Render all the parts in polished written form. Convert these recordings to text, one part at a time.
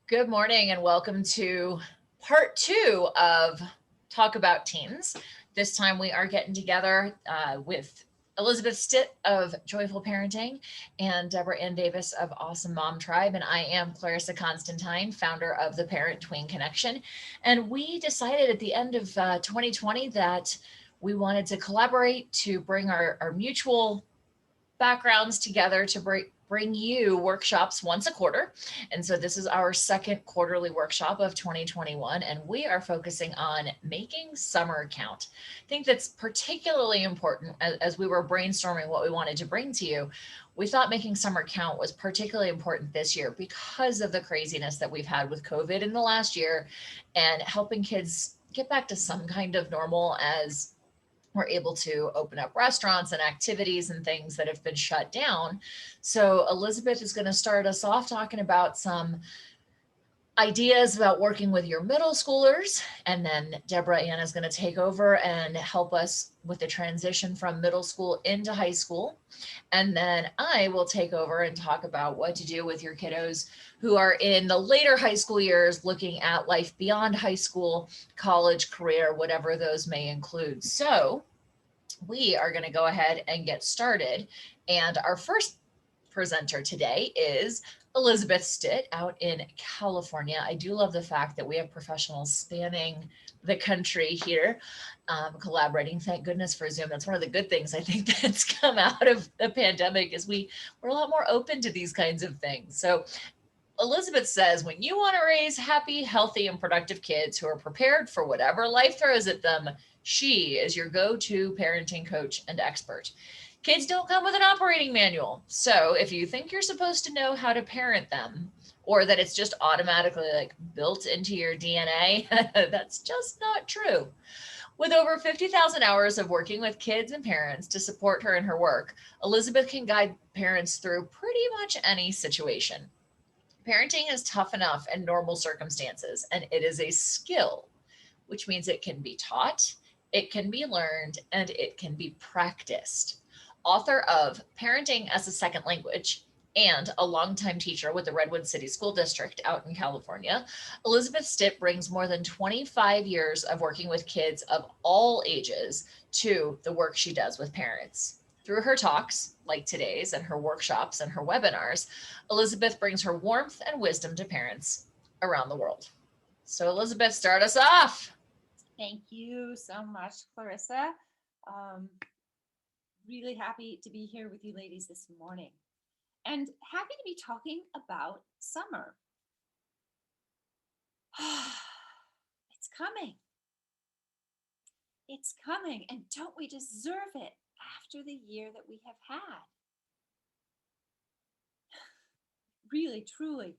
Good morning and welcome to part two of Talk About Teens. This time we are getting together with Elisabeth Stitt of Joyful Parenting and Deborah Ann Davis of Awesome Mom Tribe. And I am Clarissa Constantine, founder of the Parent Tween Connection. And we decided at the end of 2020 that we wanted to collaborate to bring our mutual backgrounds together to bring you workshops once a quarter. And so this is our second quarterly workshop of 2021, and we are focusing on making summer count. I think that's particularly important as we were brainstorming what we wanted to bring to you. We thought making summer count was particularly important this year because of the craziness that we've had with COVID in the last year and helping kids get back to some kind of normal as we're able to open up restaurants and activities and things that have been shut down. So, Elisabeth is going to start us off talking about some ideas about working with your middle schoolers. And then Deborah Ann is going to take over and help us with the transition from middle school into high school. And then I will take over and talk about what to do with your kiddos who are in the later high school years, looking at life beyond high school, college, career, whatever those may include. So, we are going to go ahead and get started. And our first presenter today is Elisabeth Stitt out in California. I do love the fact that we have professionals spanning the country here collaborating. Thank goodness for Zoom. That's one of the good things I think that's come out of the pandemic is we're a lot more open to these kinds of things. So Elisabeth says, when you want to raise happy, healthy, and productive kids who are prepared for whatever life throws at them, she is your go-to parenting coach and expert. Kids don't come with an operating manual. So if you think you're supposed to know how to parent them or that it's just automatically like built into your DNA, that's just not true. With over 50,000 hours of working with kids and parents to support her in her work, Elisabeth can guide parents through pretty much any situation. Parenting is tough enough in normal circumstances, and it is a skill, which means it can be taught, it can be learned, and it can be practiced. Author of Parenting as a Second Language and a longtime teacher with the Redwood City School District out in California, Elisabeth Stitt brings more than 25 years of working with kids of all ages to the work she does with parents. Through her talks, like today's, and her workshops and her webinars, Elisabeth brings her warmth and wisdom to parents around the world. So, Elisabeth, start us off. Thank you so much, Clarissa. Um, really happy to be here with you ladies this morning and happy to be talking about summer. It's coming. It's coming. And don't we deserve it after the year that we have had? Really, truly.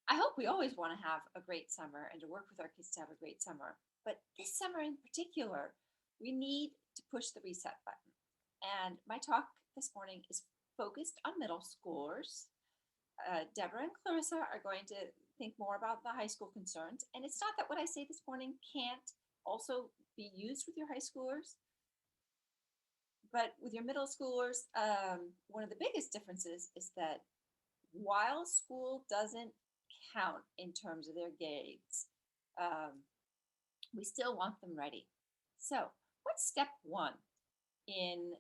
I hope we always want to have a great summer and to work with our kids to have a great summer. But this summer in particular, we need to push the reset button. And my talk this morning is focused on middle schoolers. Deborah and Clarissa are going to think more about the high school concerns. And it's not that what I say this morning can't also be used with your high schoolers, but with your middle schoolers, one of the biggest differences is that while school doesn't count in terms of their grades, um, we still want them ready. So, what's step one in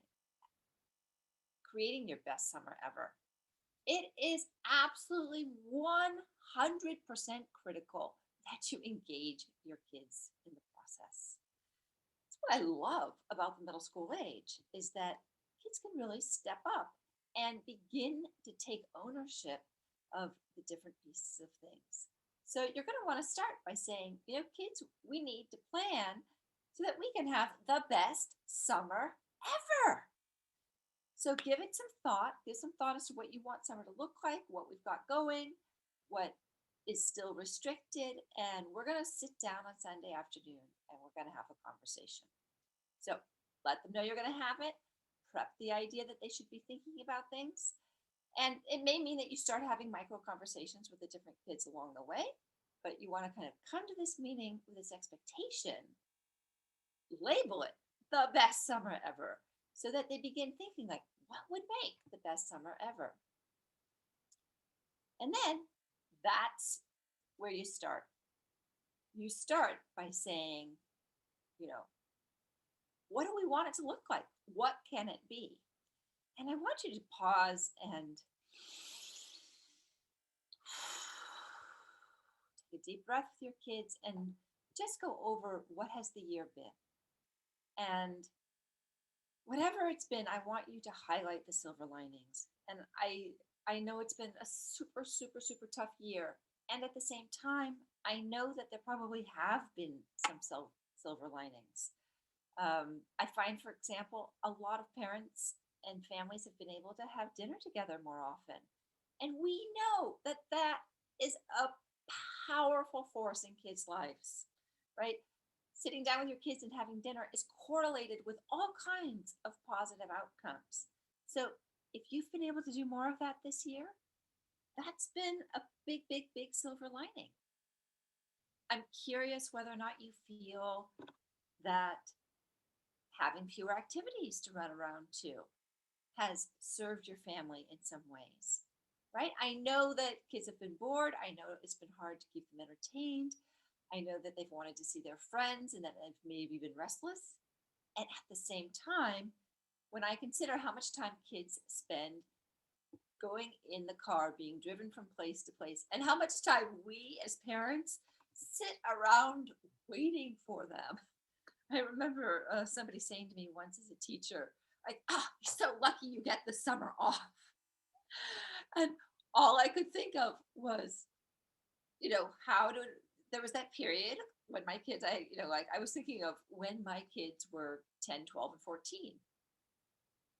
creating your best summer ever? It is absolutely 100% critical that you engage your kids in the process. That's what I love about the middle school age is that kids can really step up and begin to take ownership of the different pieces of things. So you're going to want to start by saying, kids, we need to plan so that we can have the best summer ever. So give it some thought. Give some thought as to what you want summer to look like, what we've got going, what is still restricted. And we're going to sit down on Sunday afternoon and we're going to have a conversation. So let them know you're going to have it. Prep the idea that they should be thinking about things. And it may mean that you start having micro conversations with the different kids along the way, but you want to kind of come to this meeting with this expectation, label it the best summer ever, so that they begin thinking like, what would make the best summer ever? And then that's where you start. You start by saying, you know, what do we want it to look like? What can it be? And I want you to pause and take a deep breath with your kids and just go over what has the year been. And whatever it's been, I want you to highlight the silver linings. And I know it's been a super, super, super tough year. And at the same time, I know that there probably have been some silver linings. I find, for example, a lot of parents and families have been able to have dinner together more often. And we know that that is a powerful force in kids' lives, right? Sitting down with your kids and having dinner is correlated with all kinds of positive outcomes. So if you've been able to do more of that this year, that's been a big, big, big silver lining. I'm curious whether or not you feel that having fewer activities to run around to has served your family in some ways, right? I know that kids have been bored. I know it's been hard to keep them entertained. I know that they've wanted to see their friends and that they've maybe been restless. And at the same time, when I consider how much time kids spend going in the car, being driven from place to place, and how much time we as parents sit around waiting for them. I remember somebody saying to me once as a teacher, like, you're so lucky you get the summer off. And all I could think of was, there was that period when my kids, I was thinking of when my kids were 10, 12, and 14.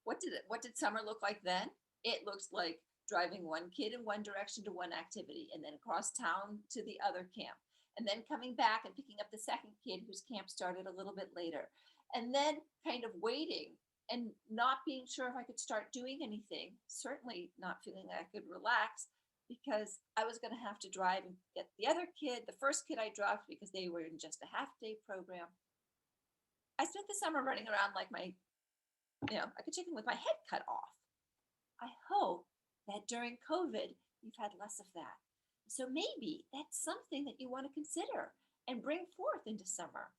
What did summer look like then? It looks like driving one kid in one direction to one activity and then across town to the other camp, and then coming back and picking up the second kid whose camp started a little bit later, and then kind of waiting and not being sure if I could start doing anything, certainly not feeling like I could relax because I was going to have to drive and get the other kid. The first kid I dropped because they were in just a half day program. I spent the summer running around like like a chicken with my head cut off. I hope that during COVID, you've had less of that. So maybe that's something that you want to consider and bring forth into summer,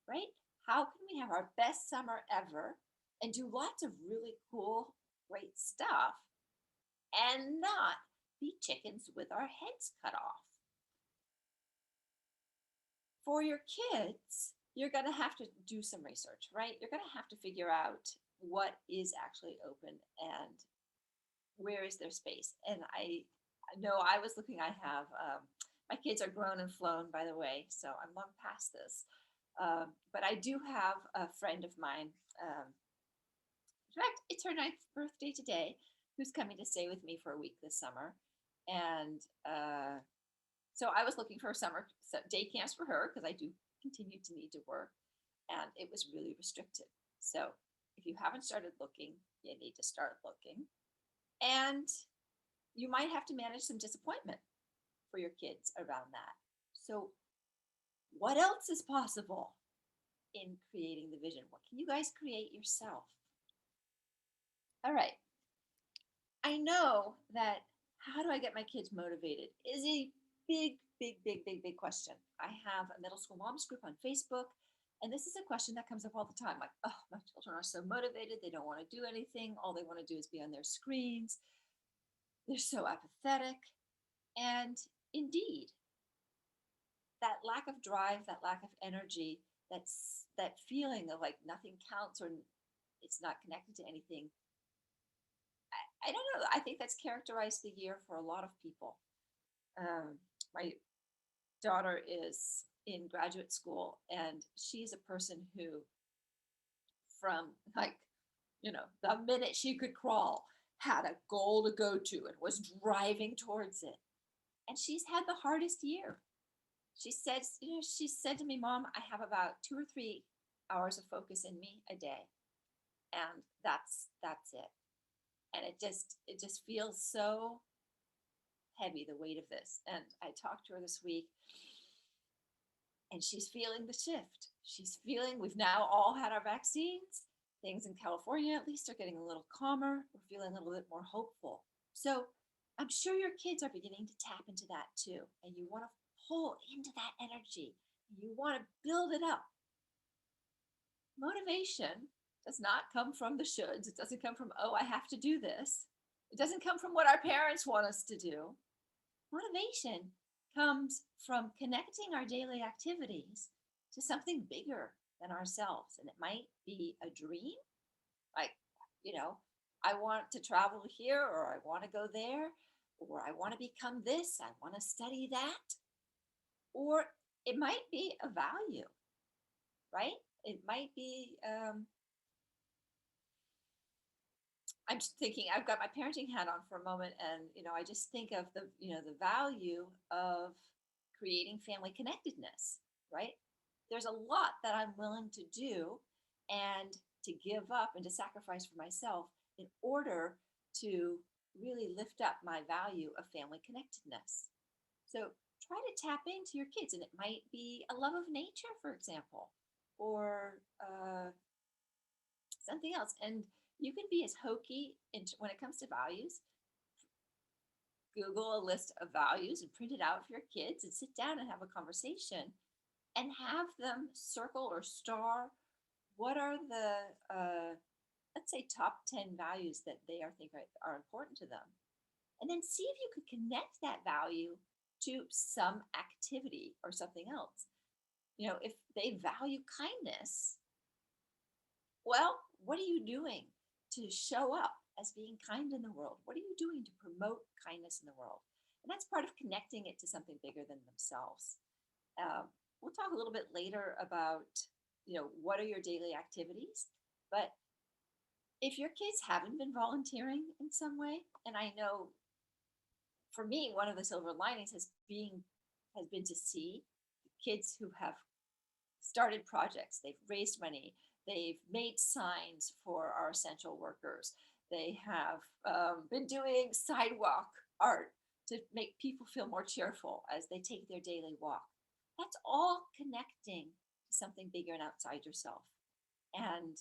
right? How can we have our best summer ever and do lots of really cool, great stuff and not be chickens with our heads cut off? For your kids, you're going to have to do some research, right? You're going to have to figure out what is actually open and where is their space. And I know I was looking, I have, my kids are grown and flown, by the way, so I'm long past this. But I do have a friend of mine, in fact, it's her 9th birthday today, who's coming to stay with me for a week this summer. And so I was looking for summer day camps for her because I do continue to need to work. And it was really restricted. So if you haven't started looking, you need to start looking. And you might have to manage some disappointment for your kids around that. So what else is possible in creating the vision? What can you guys create yourself? All right. I know that how do I get my kids motivated is a big, big, big, big, big question. I have a middle school moms group on Facebook, and this is a question that comes up all the time. Like, oh, my children are so motivated. They don't want to do anything. All they want to do is be on their screens. They're so apathetic. And indeed, that lack of drive, that lack of energy, that feeling of like nothing counts or it's not connected to anything. I don't know. I think that's characterized the year for a lot of people. My daughter is in graduate school, and she's a person who, from the minute she could crawl, had a goal to go to and was driving towards it. And she's had the hardest year. She said to me, Mom, I have about 2 or 3 hours of focus in me a day. And that's it. And it just feels so heavy, the weight of this. And I talked to her this week, and she's feeling the shift. She's feeling we've now all had our vaccines. Things in California, at least, are getting a little calmer. We're feeling a little bit more hopeful. So I'm sure your kids are beginning to tap into that too. And you want to pull into that energy. You want to build it up. Motivation does not come from the shoulds. It doesn't come from, oh, I have to do this. It doesn't come from what our parents want us to do. Motivation comes from connecting our daily activities to something bigger than ourselves. And it might be a dream, like, you know, I want to travel here, or I want to go there, or I want to become this, I want to study that. Or it might be a value, right? It might be, I'm just thinking, I've got my parenting hat on for a moment, and I just think of the value of creating family connectedness, right? There's a lot that I'm willing to do and to give up and to sacrifice for myself in order to really lift up my value of family connectedness. So try to tap into your kids, and it might be a love of nature, for example, or something else. And you can be as hokey when it comes to values. Google a list of values and print it out for your kids and sit down and have a conversation and have them circle or star what are the, let's say, top 10 values that they think are important to them. And then see if you could connect that value to some activity or something else. If they value kindness, well, what are you doing to show up as being kind in the world? What are you doing to promote kindness in the world? And that's part of connecting it to something bigger than themselves. We'll talk a little bit later about, what are your daily activities? But if your kids haven't been volunteering in some way, and I know for me, one of the silver linings has been to see kids who have started projects. They've raised money. They've made signs for our essential workers. They have been doing sidewalk art to make people feel more cheerful as they take their daily walk. That's all connecting to something bigger and outside yourself. And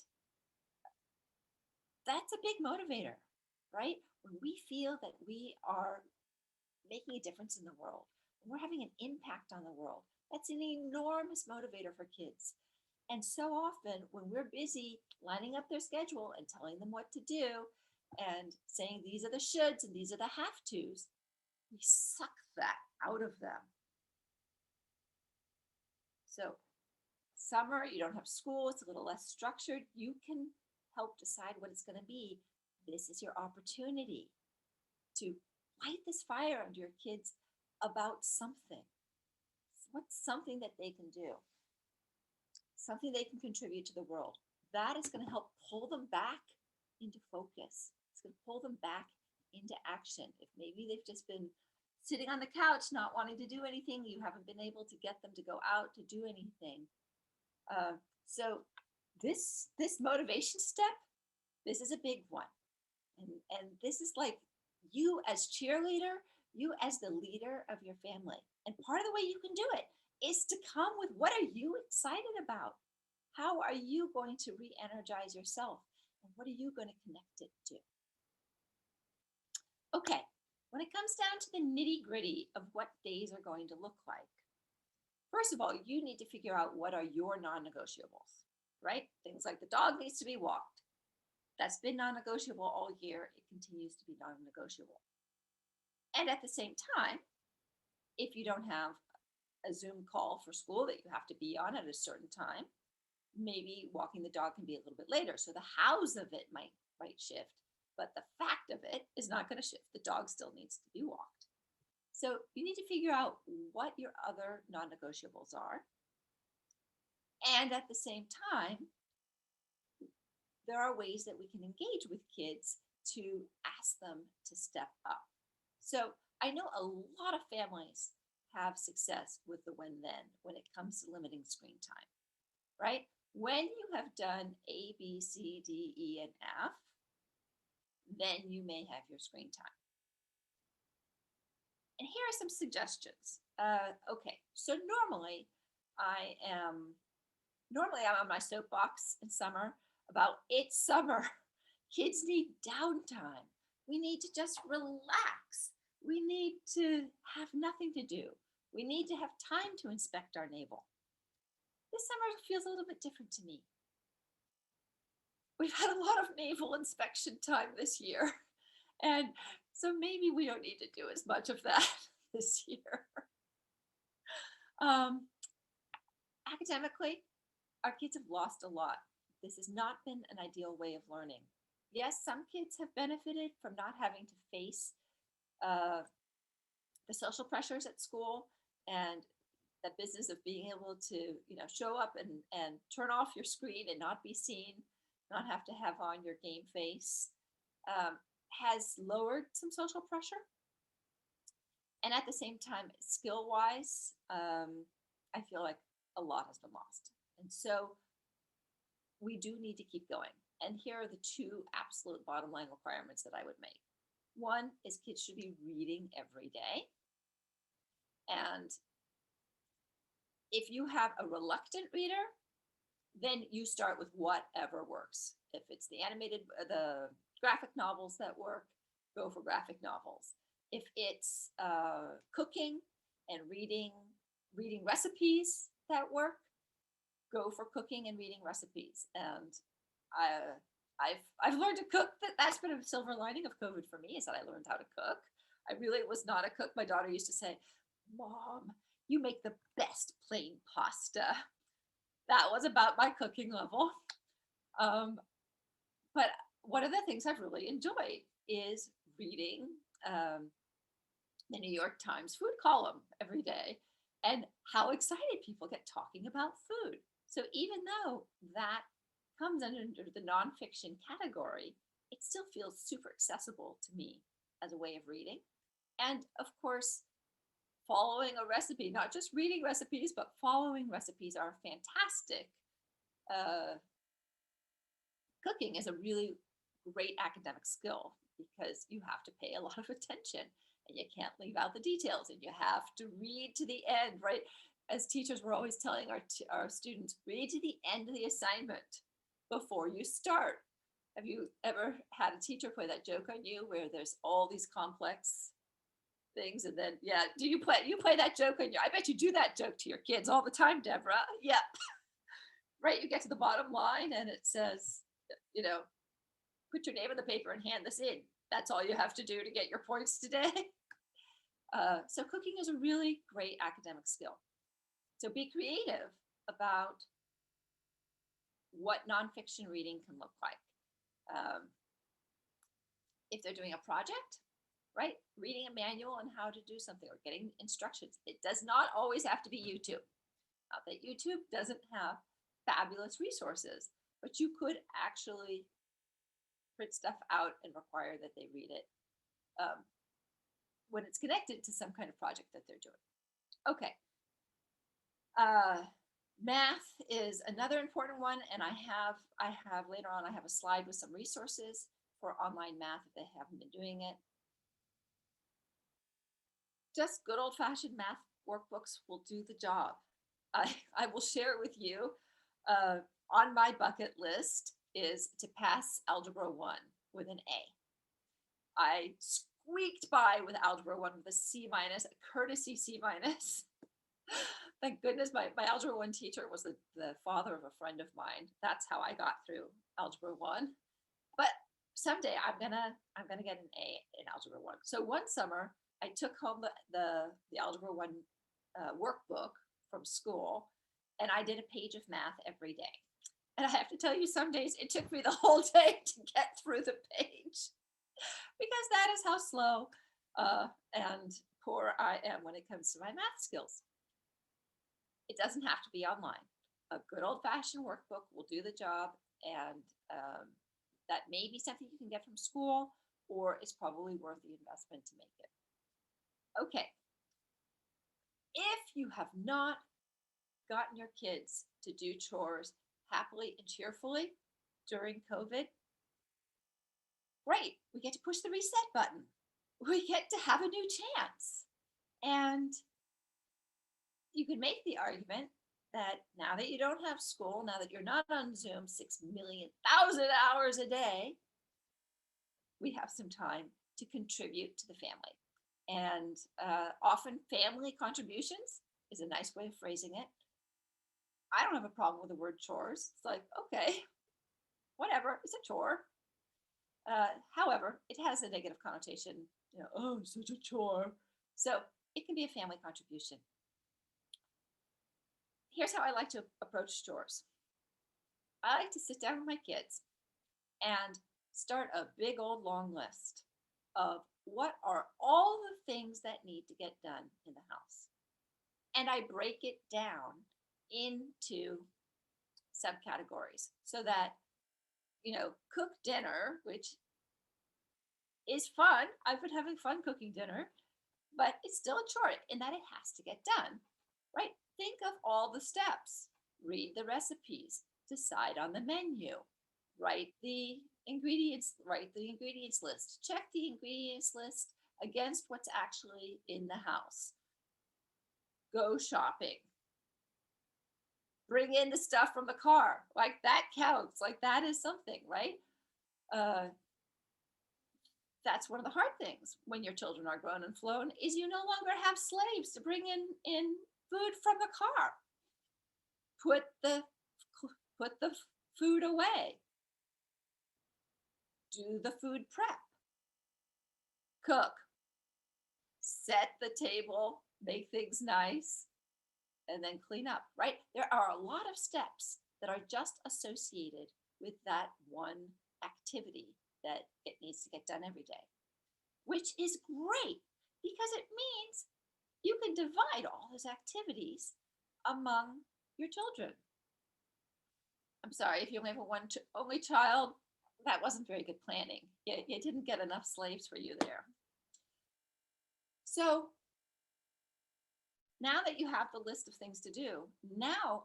that's a big motivator, right? When we feel that we are making a difference in the world, when we're having an impact on the world, that's an enormous motivator for kids. And so often when we're busy lining up their schedule and telling them what to do and saying these are the shoulds and these are the have tos, we suck that out of them. So summer, you don't have school, it's a little less structured. You can help decide what it's going to be. This is your opportunity to light this fire under your kids about something. What's something that they can do? Something they can contribute to the world. That is going to help pull them back into focus. It's going to pull them back into action. If maybe they've just been sitting on the couch not wanting to do anything, you haven't been able to get them to go out to do anything. So this motivation step, this is a big one. And this is like you as cheerleader, you as the leader of your family. And part of the way you can do it is to come with, what are you excited about? How are you going to re-energize yourself? And what are you going to connect it to? Okay, when it comes down to the nitty-gritty of what days are going to look like, first of all, you need to figure out what are your non-negotiables, right? Things like the dog needs to be walked. That's been non-negotiable all year. It continues to be non-negotiable. And at the same time, if you don't have a Zoom call for school that you have to be on at a certain time, maybe walking the dog can be a little bit later. So the hows of it might shift, but the fact of it is not going to shift. The dog still needs to be walked. So you need to figure out what your other non-negotiables are. And at the same time, there are ways that we can engage with kids to ask them to step up. So I know a lot of families have success with the when it comes to limiting screen time, right? When you have done A, B, C, D, E, and F, then you may have your screen time. And here are some suggestions. Okay, so normally I'm on my soapbox in summer about it's summer. Kids need downtime. We need to just relax. We need to have nothing to do. We need to have time to inspect our navel. This summer feels a little bit different to me. We've had a lot of navel inspection time this year. And so maybe we don't need to do as much of that this year. Academically, our kids have lost a lot. This has not been an ideal way of learning. Yes, some kids have benefited from not having to face the social pressures at school and the business of being able to, show up and turn off your screen and not be seen, not have to have on your game face, has lowered some social pressure. And at the same time, skill wise, I feel like a lot has been lost. And so we do need to keep going. And here are the two absolute bottom line requirements that I would make. One is kids should be reading every day. And if you have a reluctant reader, then you start with whatever works. If it's the graphic novels that work, go for graphic novels. If it's cooking and reading recipes that work, go for cooking and reading recipes. And I've learned to cook. That's been a silver lining of COVID for me, is that I learned how to cook. I really was not a cook. My daughter used to say, "Mom, you make the best plain pasta." That was about my cooking level. But one of the things I've really enjoyed is reading the New York Times food column every day and how excited people get talking about food. So even though that comes under the nonfiction category, it still feels super accessible to me as a way of reading. And of course, following a recipe, not just reading recipes, but following recipes are fantastic. Cooking is a really great academic skill because you have to pay a lot of attention and you can't leave out the details and you have to read to the end, right? As teachers, we're always telling our students, read to the end of the assignment before you start. Have you ever had a teacher play that joke on you where there's all these complex things and then, yeah, do you play that joke on you? I bet you do that joke to your kids all the time, Deborah. Yeah. Right, you get to the bottom line and it says, put your name on the paper and hand this in. That's all you have to do to get your points today. So cooking is a really great academic skill. So be creative about what nonfiction reading can look like. If they're doing a project, right? Reading a manual on how to do something or getting instructions. It does not always have to be YouTube. Not that YouTube doesn't have fabulous resources, but you could actually print stuff out and require that they read it when it's connected to some kind of project that they're doing. Okay. Math is another important one, and I have later on, I have a slide with some resources for online math if they haven't been doing it. Just good old-fashioned math workbooks will do the job. I will share with you, on my bucket list is to pass Algebra 1 with an A. I squeaked by with Algebra 1 with a C-, a courtesy C-. Thank goodness my Algebra 1 teacher was the father of a friend of mine. That's how I got through Algebra 1. But someday I'm gonna get an A in Algebra 1. So one summer I took home the Algebra 1 workbook from school, and I did a page of math every day. And I have to tell you, some days it took me the whole day to get through the page because that is how slow and poor I am when it comes to my math skills. It doesn't have to be online. A good old-fashioned workbook will do the job, and that may be something you can get from school, or it's probably worth the investment to make it. Okay. If you have not gotten your kids to do chores happily and cheerfully during COVID, great. We get to push the reset button. We get to have a new chance. And you can make the argument that now that you don't have school, now that you're not on Zoom 6,000,000 hours a day, we have some time to contribute to the family. And often family contributions is a nice way of phrasing it. I don't have a problem with the word chores. It's like, okay, whatever, it's a chore. However, it has a negative connotation, oh, such a chore. So it can be a family contribution. Here's how I like to approach chores. I like to sit down with my kids and start a big old long list of what are all the things that need to get done in the house. And I break it down into subcategories so that, cook dinner, which is fun. I've been having fun cooking dinner, but it's still a chore in that it has to get done, right? Think of all the steps, read the recipes, decide on the menu, write the ingredients list, check the ingredients list against what's actually in the house, go shopping, bring in the stuff from the car, like that counts, like that is something, right? That's one of the hard things when your children are grown and flown is you no longer have slaves to bring in food from the car. Put the food away. Do the food prep. Cook. Set the table, make things nice, and then clean up, right? There are a lot of steps that are just associated with that one activity that it needs to get done every day, which is great because it means you can divide all those activities among your children. I'm sorry, if you only have a only child, that wasn't very good planning. You didn't get enough slaves for you there. So now that you have the list of things to do, now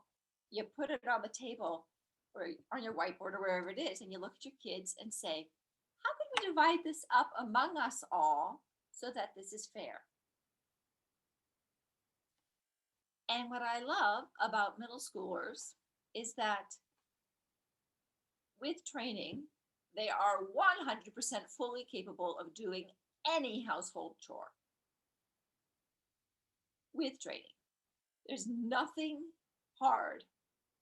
you put it on the table or on your whiteboard or wherever it is, and you look at your kids and say, how can we divide this up among us all so that this is fair? And what I love about middle schoolers is that with training, they are 100% fully capable of doing any household chore. With training, there's nothing hard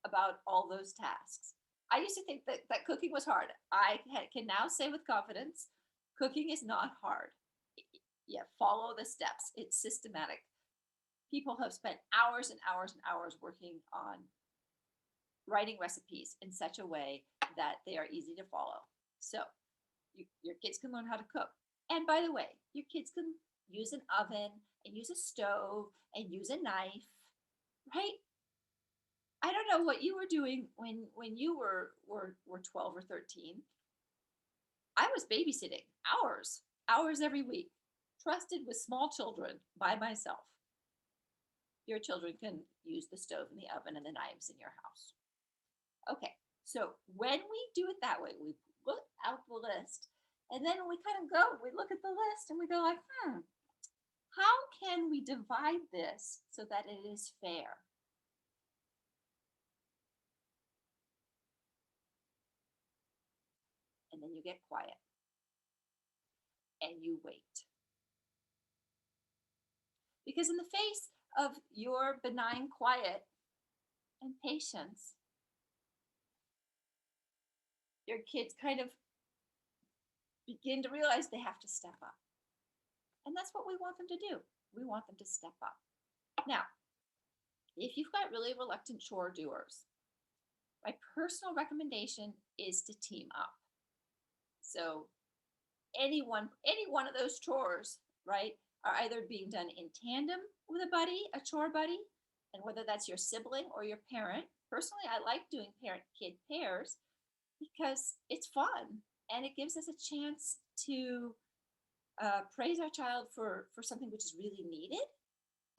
about all those tasks. I used to think that cooking was hard. I can now say with confidence, cooking is not hard. You follow the steps. It's systematic. People have spent hours and hours and hours working on writing recipes in such a way that they are easy to follow. So your kids can learn how to cook. And by the way, your kids can use an oven and use a stove and use a knife, right? I don't know what you were doing when you were 12 or 13. I was babysitting hours every week, trusted with small children by myself. Your children can use the stove and the oven and the knives in your house. Okay, so when we do it that way, we look out the list, and then we kind of we look at the list and we go like, how can we divide this so that it is fair? And then you get quiet and you wait. Because in the face of your benign quiet and patience, your kids kind of begin to realize they have to step up. And that's what we want them to do. We want them to step up. Now, if you've got really reluctant chore doers, my personal recommendation is to team up. So any one of those chores, right, are either being done in tandem with a buddy, a chore buddy, and whether that's your sibling or your parent. Personally, I like doing parent-kid pairs because it's fun and it gives us a chance to praise our child for something which is really needed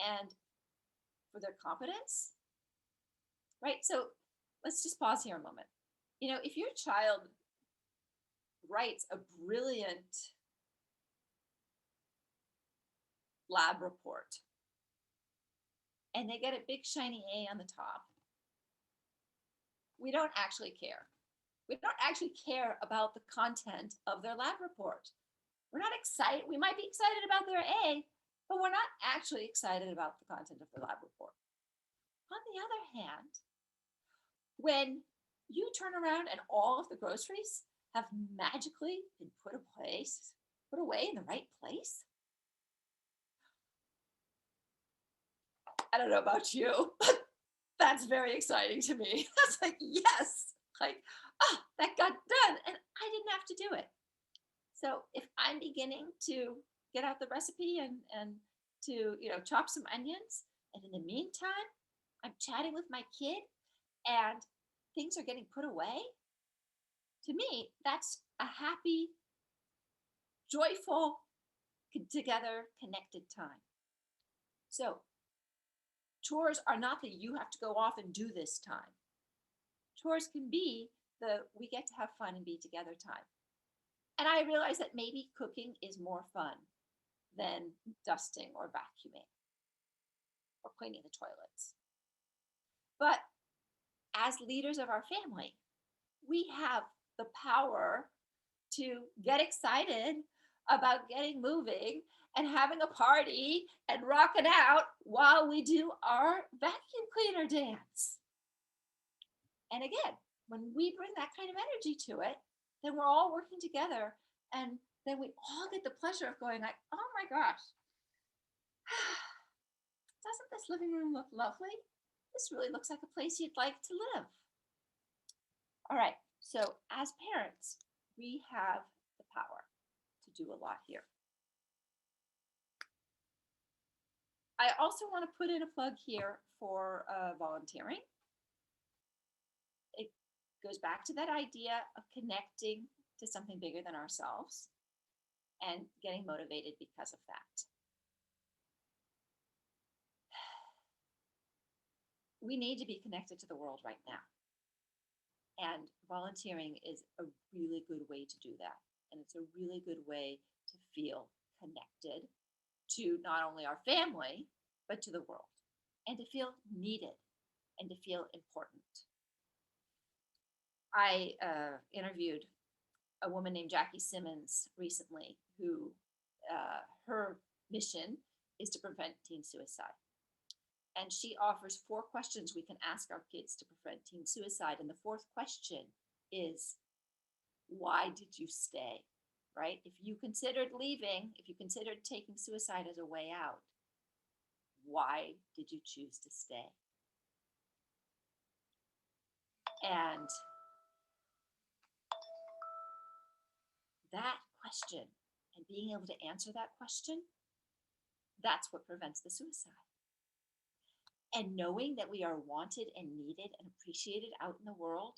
and for their competence, right? So let's just pause here a moment. If your child writes a brilliant lab report and they get a big shiny A on the top, we don't actually care. We don't actually care about the content of their lab report. We're not excited. We might be excited about their A, but we're not actually excited about the content of the lab report. On the other hand, when you turn around and all of the groceries have magically been put away in the right place. I don't know about you, but that's very exciting to me. That's like, yes, like, oh, that got done and I didn't have to do it. So if I'm beginning to get out the recipe and to, chop some onions, and in the meantime, I'm chatting with my kid and things are getting put away, to me, that's a happy, joyful, together, connected time. So chores are not that you have to go off and do this time. Chores can be the we get to have fun and be together time. And I realize that maybe cooking is more fun than dusting or vacuuming or cleaning the toilets. But as leaders of our family, we have the power to get excited about getting moving and having a party and rocking out while we do our vacuum cleaner dance. And again, when we bring that kind of energy to it, then we're all working together, and then we all get the pleasure of going like, oh my gosh, doesn't this living room look lovely? This really looks like a place you'd like to live. All right, so as parents, we have the power to do a lot here. I also want to put in a plug here for volunteering. It goes back to that idea of connecting to something bigger than ourselves and getting motivated because of that. We need to be connected to the world right now. And volunteering is a really good way to do that. And it's a really good way to feel connected to not only our family, but to the world, and to feel needed and to feel important. I interviewed a woman named Jackie Simmons recently, who her mission is to prevent teen suicide. And she offers 4 questions we can ask our kids to prevent teen suicide. And the 4th question is, why did you stay? Right? If you considered leaving, if you considered taking suicide as a way out, why did you choose to stay? And that question, and being able to answer that question, that's what prevents the suicide. And knowing that we are wanted and needed and appreciated out in the world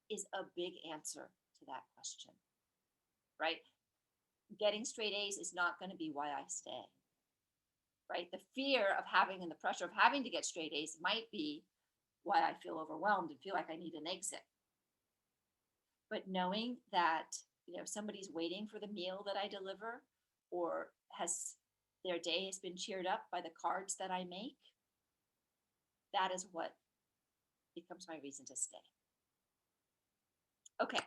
is a big answer to that question, right? Getting straight A's is not going to be why I stay, right? The fear of having and the pressure of having to get straight A's might be why I feel overwhelmed and feel like I need an exit. But knowing that, somebody's waiting for the meal that I deliver, or their day has been cheered up by the cards that I make, that is what becomes my reason to stay. Okay,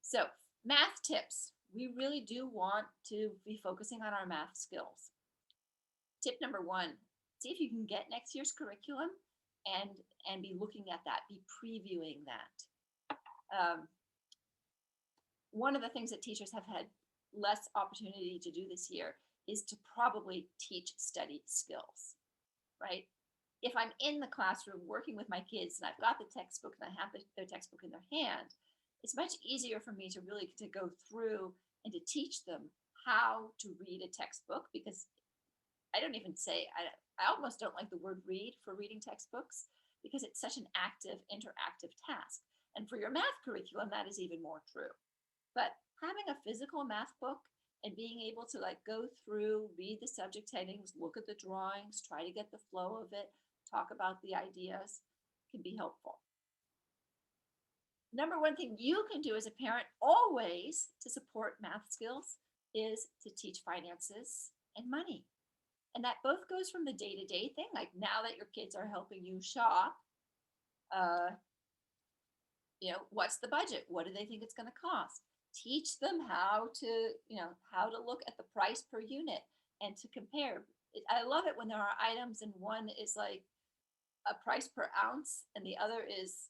so math tips. We really do want to be focusing on our math skills. Tip number 1, see if you can get next year's curriculum and be looking at that, be previewing that. One of the things that teachers have had less opportunity to do this year is to probably teach study skills, right? If I'm in the classroom working with my kids and I've got the textbook and I have their textbook in their hand, it's much easier for me to really to go through and to teach them how to read a textbook, because I almost don't like the word read for reading textbooks, because it's such an active, interactive task. And for your math curriculum, that is even more true. But having a physical math book and being able to go through, read the subject headings, look at the drawings, try to get the flow of it, talk about the ideas, can be helpful. Number 1 thing you can do as a parent always to support math skills is to teach finances and money. And that both goes from the day-to-day thing, like now that your kids are helping you shop, what's the budget? What do they think it's going to cost? Teach them how to, how to look at the price per unit and to compare. I love it when there are items and one is like a price per ounce and the other is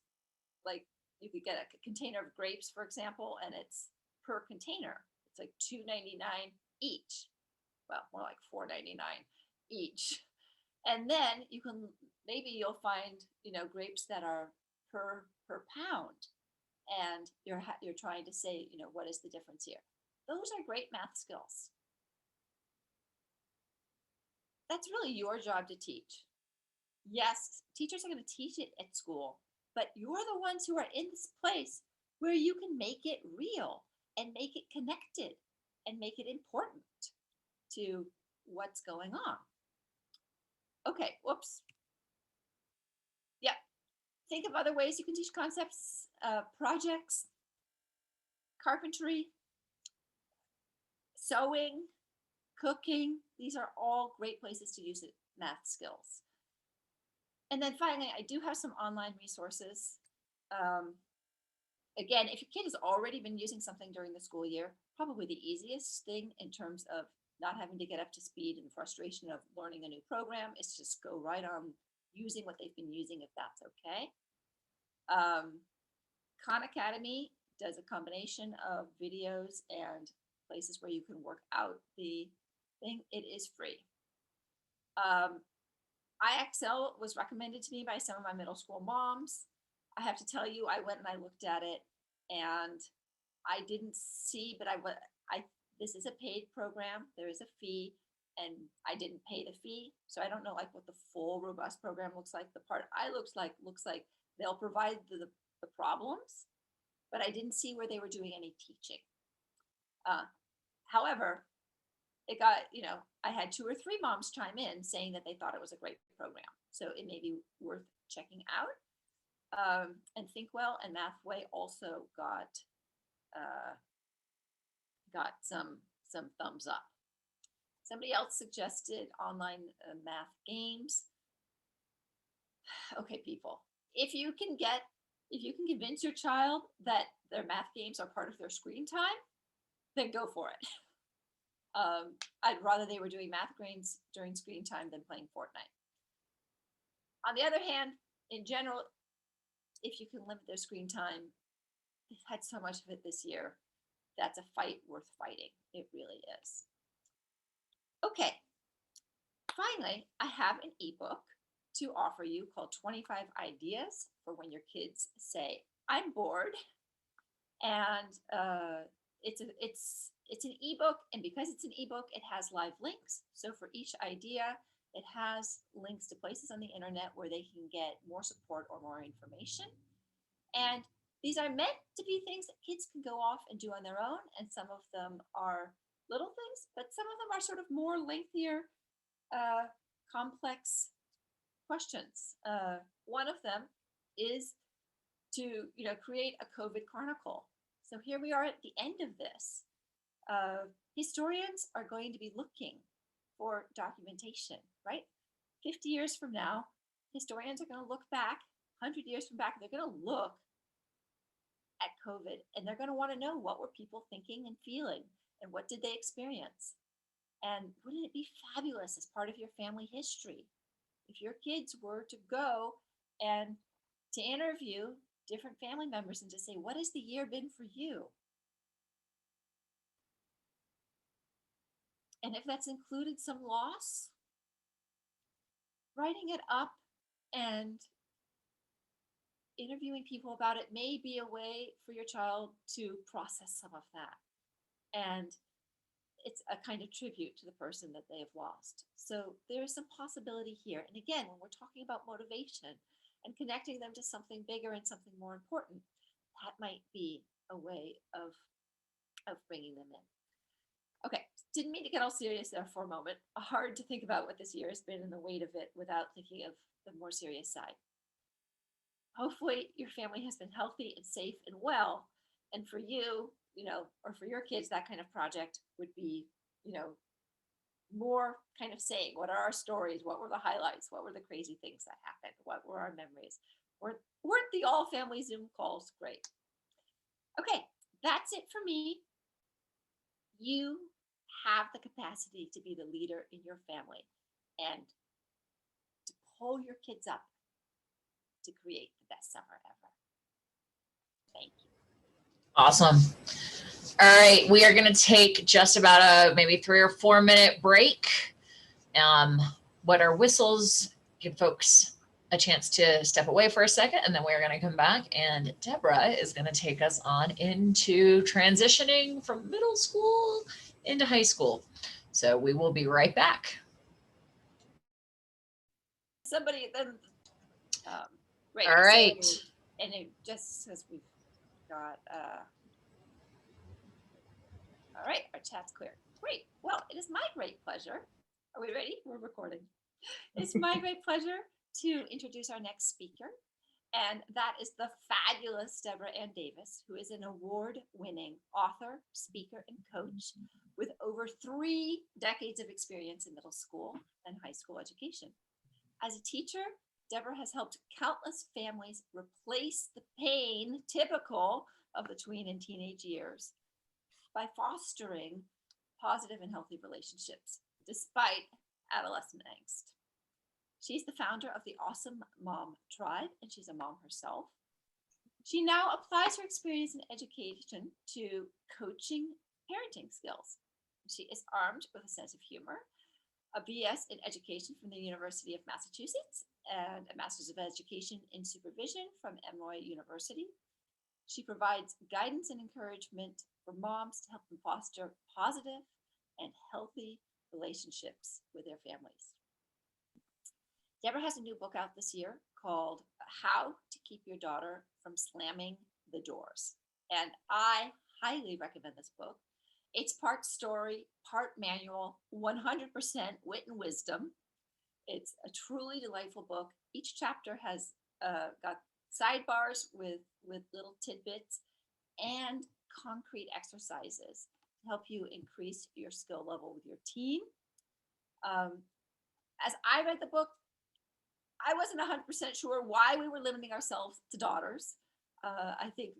like you could get a container of grapes, for example, and it's per container. It's like $2.99 each. Well, more like $4.99 each. And then maybe you'll find, grapes that are per pound, and you're trying to say, what is the difference here? Those are great math skills. That's really your job to teach. Yes, teachers are going to teach it at school, but you're the ones who are in this place where you can make it real and make it connected and make it important to what's going on. Okay, whoops. Yeah, think of other ways you can teach concepts, projects, carpentry, sewing, cooking. These are all great places to use math skills. And then finally, I do have some online resources. Again, if your kid has already been using something during the school year, probably the easiest thing in terms of not having to get up to speed and the frustration of learning a new program is just go right on using what they've been using, if that's okay. Khan Academy does a combination of videos and places where you can work out the thing. It is free. IXL was recommended to me by some of my middle school moms. I have to tell you, I went and I looked at it, and I didn't see, but this is a paid program. There is a fee, and I didn't pay the fee, so I don't know like what the full robust program looks like. The part I looks like they'll provide the problems, but I didn't see where they were doing any teaching. However, it got, I had 2 or 3 moms chime in saying that they thought it was a great program. So it may be worth checking out. And Think Well and Mathway also got some thumbs up. Somebody else suggested online math games. Okay, people, if you can convince your child that their math games are part of their screen time, then go for it. I'd rather they were doing math games during screen time than playing Fortnite. On the other hand, in general, if you can limit their screen time, they've had so much of it this year. That's a fight worth fighting. It really is. Okay. Finally, I have an ebook to offer you called 25 Ideas for When Your Kids Say, I'm bored. And it's an ebook, and because it's an ebook, it has live links. So for each idea, it has links to places on the internet where they can get more support or more information. And these are meant to be things that kids can go off and do on their own, and some of them are little things, but some of them are sort of more lengthier, complex questions. One of them is to create a COVID chronicle. So here we are at the end of this. Historians are going to be looking for documentation, right? 50 years from now, historians are going to look back, 100 years from back, they're going to look at COVID and they're going to want to know, what were people thinking and feeling, and what did they experience? And wouldn't it be fabulous as part of your family history if your kids were to go and to interview different family members and to say, what has the year been for you? And if that's included some loss, writing it up and interviewing people about it may be a way for your child to process some of that. And it's a kind of tribute to the person that they have lost. So there's some possibility here. And again, when we're talking about motivation and connecting them to something bigger and something more important, that might be a way of bringing them in. Okay, didn't mean to get all serious there for a moment. Hard to think about what this year has been and the weight of it without thinking of the more serious side. Hopefully your family has been healthy and safe and well. And for you, or for your kids, that kind of project would be, more kind of saying, what are our stories? What were the highlights? What were the crazy things that happened? What were our memories? Weren't the all family Zoom calls great? Okay, that's it for me. You have the capacity to be the leader in your family and to pull your kids up to create the best summer ever. Thank you. Awesome. All right, we are going to take just about a maybe 3 or 4 minute break. What are whistles? Give folks a chance to step away for a second, and then we're going to come back, and Deborah is going to take us on into transitioning from middle school into high school. So we will be right back. Somebody then, right. All right. So, and it just says we've got, all right, our chat's clear. Great. Well, it is my great pleasure. Are we ready? We're recording. It's my great pleasure to introduce our next speaker. And that is the fabulous Deborah Ann Davis, who is an award-winning author, speaker, and coach with over 3 decades of experience in middle school and high school education. As a teacher, Deborah has helped countless families replace the pain typical of the tween and teenage years by fostering positive and healthy relationships despite adolescent angst. She's the founder of the Awesome Mom Tribe, and she's a mom herself. She now applies her experience in education to coaching parenting skills. She is armed with a sense of humor, a BS in education from the University of Massachusetts, and a Master's of Education in Supervision from Emory University. She provides guidance and encouragement for moms to help them foster positive and healthy relationships with their families. Deborah has a new book out this year called How to Keep Your Daughter from Slamming the Doors. And I highly recommend this book. It's part story, part manual, 100% wit and wisdom. It's a truly delightful book. Each chapter has got sidebars with little tidbits and concrete exercises to help you increase your skill level with your teen. As I read the book, I wasn't 100% sure why we were limiting ourselves to daughters. I think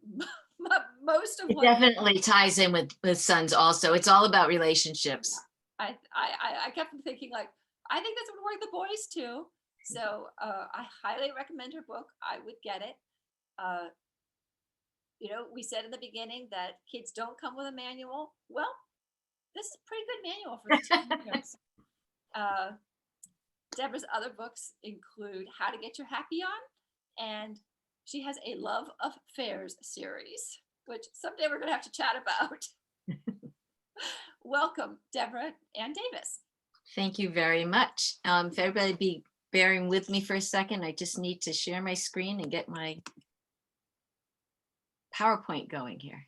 most of it definitely ties in with sons also. It's all about relationships. I kept thinking, like, I think that's what would work the boys too. So I highly recommend her book. I would get it. You know, we said in the beginning that kids don't come with a manual. Well, this is a pretty good manual for the teenagers. Deborah's other books include How to Get Your Happy On, and she has a Love of Fairs series, which someday we're going to have to chat about. Welcome, Deborah Ann Davis. Thank you very much. If everybody be bearing with me for a second, I just need to share my screen and get my PowerPoint going here.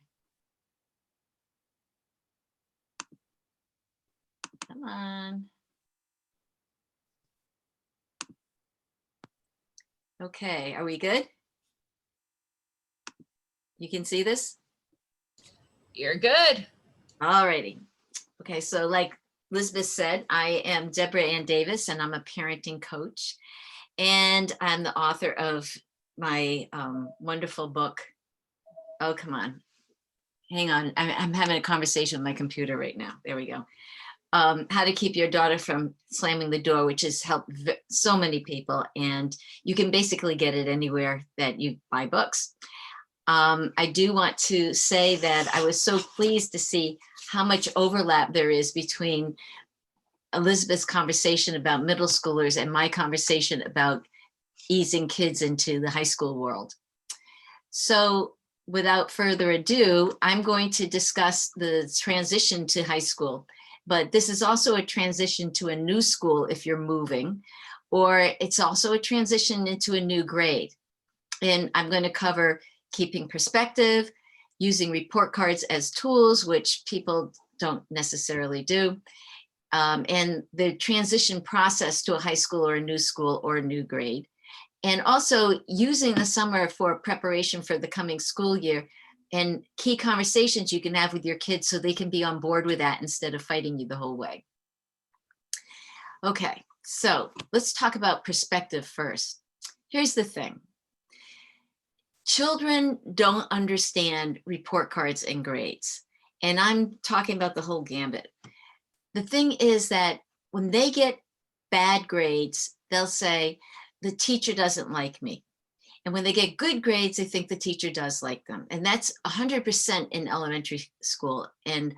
Come on. Okay, are we good? You can see this? You're good. All righty. Okay, so like Elisabeth said, I am Deborah Ann Davis, and I'm a parenting coach. And I'm the author of my wonderful book. Oh, come on. Hang on. I'm having a conversation with my computer right now. There we go. How to Keep Your Daughter from Slamming the Door, which has helped so many people. And you can basically get it anywhere that you buy books. I do want to say that I was so pleased to see how much overlap there is between Elisabeth's conversation about middle schoolers and my conversation about easing kids into the high school world. So without further ado, I'm going to discuss the transition to high school. But this is also a transition to a new school if you're moving, or it's also a transition into a new grade. And I'm going to cover keeping perspective, using report cards as tools, which people don't necessarily do, and the transition process to a high school or a new school or a new grade. And also using the summer for preparation for the coming school year and key conversations you can have with your kids so they can be on board with that instead of fighting you the whole way. Okay, so let's talk about perspective first. Here's the thing. children don't understand report cards and grades. And I'm talking about the whole gambit. The thing is that when they get bad grades, they'll say, the teacher doesn't like me. And when they get good grades, they think the teacher does like them. And that's 100% in elementary school. And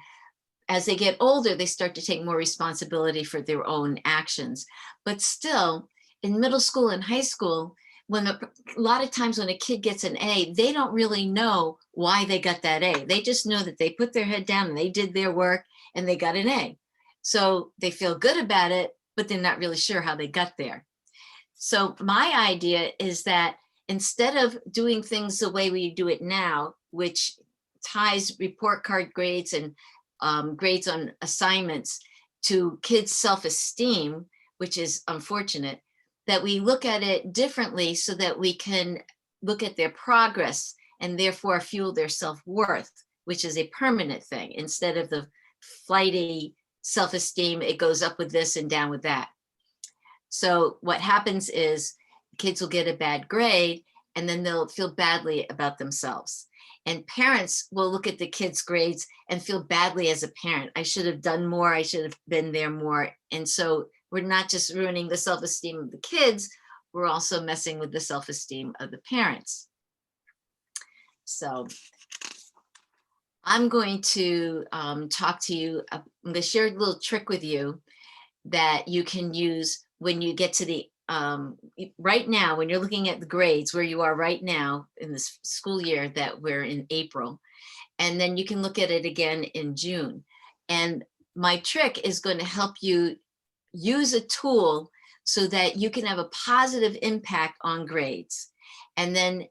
as they get older, they start to take more responsibility for their own actions. But still, in middle school and high school, when a lot of times when a kid gets an A, they don't really know why they got that A. They just know that they put their head down and they did their work and they got an A. So they feel good about it, but they're not really sure how they got there. So my idea is that instead of doing things the way we do it now, which ties report card grades and grades on assignments to kids' self-esteem, which is unfortunate, that we look at it differently so that we can look at their progress and therefore fuel their self-worth, which is a permanent thing, instead of the flighty self-esteem, it goes up with this and down with that. So what happens is kids will get a bad grade and then they'll feel badly about themselves. And parents will look at the kids' grades and feel badly as a parent. I should have done more. I should have been there more. And so we're not just ruining the self-esteem of the kids, we're also messing with the self-esteem of the parents. So I'm going to talk to you. I'm going to share a little trick with you that you can use when you get to the right now, when you're looking at the grades where you are right now in this school year that we're in April, and then you can look at it again in June. And my trick is going to help you use a tool so that you can have a positive impact on grades. And then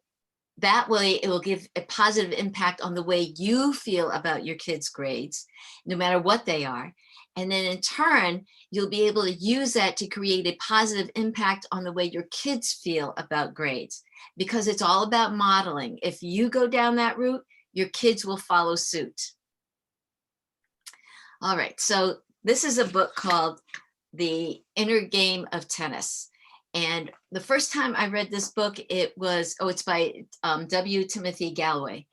that way it will give a positive impact on the way you feel about your kids' grades, no matter what they are. And then in turn, you'll be able to use that to create a positive impact on the way your kids feel about grades, because it's all about modeling. If you go down that route, your kids will follow suit. All right, so this is a book called The Inner Game of Tennis. And the first time I read this book, it was, it's by W. Timothy Galloway.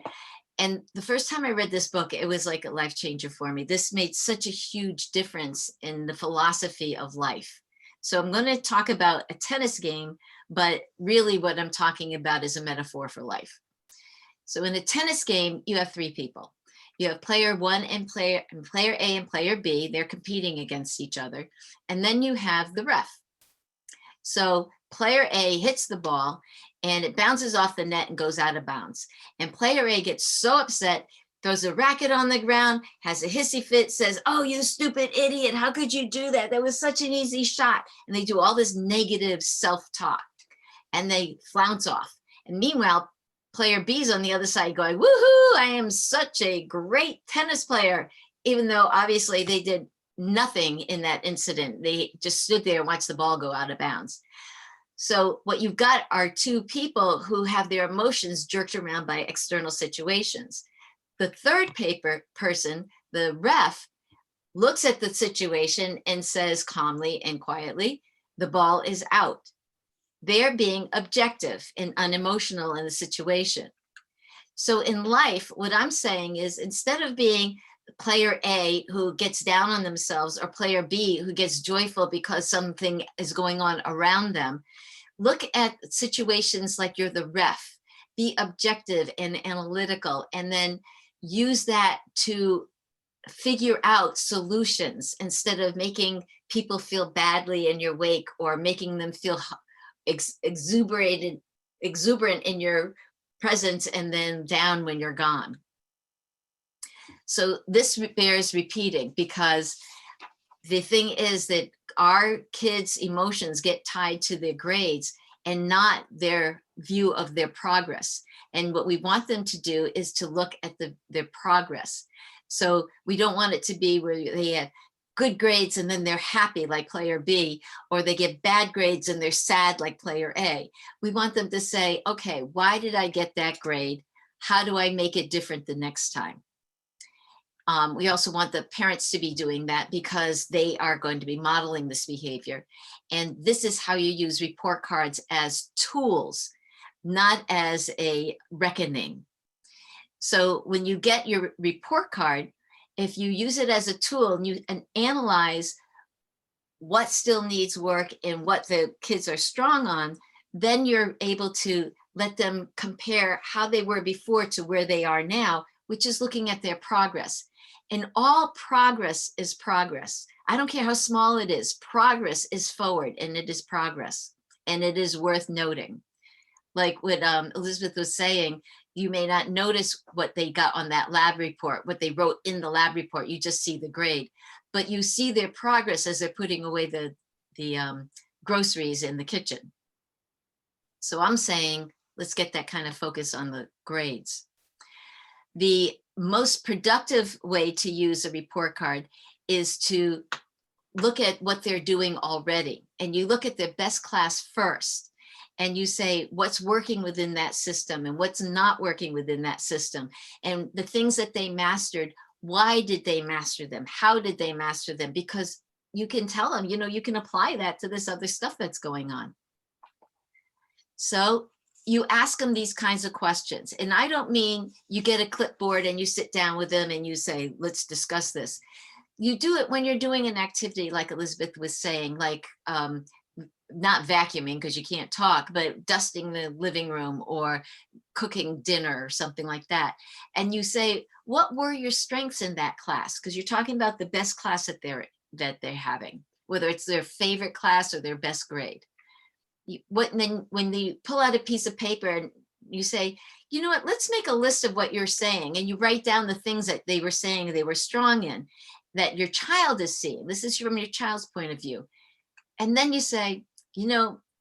And the first time I read this book, it was like a life changer for me. This made such a huge difference in the philosophy of life. So I'm going to talk about a tennis game, but really what I'm talking about is a metaphor for life. So in a tennis game, you have three people. You have player one and player A and player B. They're competing against each other. And then you have the ref. So player A hits the ball and it bounces off the net and goes out of bounds. And player A gets so upset, throws a racket on the ground, has a hissy fit, says, "Oh, you stupid idiot, how could you do that? That was such an easy shot." And they do all this negative self-talk and they flounce off. And meanwhile, player B's on the other side going, "Woohoo, I am such a great tennis player," even though obviously they did nothing in that incident. They just stood there and watched the ball go out of bounds. So what you've got are two people who have their emotions jerked around by external situations. The third person, the ref, looks at the situation and says calmly and quietly, "The ball is out." They're being objective and unemotional in the situation. So in life, what I'm saying is, instead of being player A who gets down on themselves or player B who gets joyful because something is going on around them, look at situations like you're the ref. Be objective and analytical, and then use that to figure out solutions instead of making people feel badly in your wake or making them feel exuberant in your presence and then down when you're gone. So this bears repeating, because the thing is that our kids' emotions get tied to their grades and not their view of their progress. And what we want them to do is to look at their progress. So we don't want it to be where they have good grades and then they're happy like player B, or they get bad grades and they're sad like player A. We want them to say, okay, why did I get that grade? How do I make it different the next time? We also want the parents to be doing that, because they are going to be modeling this behavior. And this is how you use report cards as tools, not as a reckoning. So when you get your report card, if you use it as a tool and you analyze what still needs work and what the kids are strong on, then you're able to let them compare how they were before to where they are now, which is looking at their progress. And all progress is progress. I don't care how small it is. Progress is forward, and it is progress, and it is worth noting. Like what Elisabeth was saying, you may not notice what they got on that lab report, what they wrote in the lab report. You just see the grade, but you see their progress as they're putting away the groceries in the kitchen. So I'm saying, let's get that kind of focus on the grades. The most productive way to use a report card is to look at what they're doing already. And you look at their best class first. And you say what's working within that system and what's not working within that system. And the things that they mastered, why did they master them? How did they master them? Because you can tell them, you can apply that to this other stuff that's going on. So you ask them these kinds of questions. And I don't mean you get a clipboard and you sit down with them and you say, let's discuss this. You do it when you're doing an activity like Elisabeth was saying, like not vacuuming because you can't talk, but dusting the living room or cooking dinner or something like that. And you say, what were your strengths in that class? Because you're talking about the best class that they're having, whether it's their favorite class or their best grade. Then when you pull out a piece of paper and you say, you know what, let's make a list of what you're saying. And you write down the things that they were saying they were strong in, that your child is seeing. This is from your child's point of view. And then you say,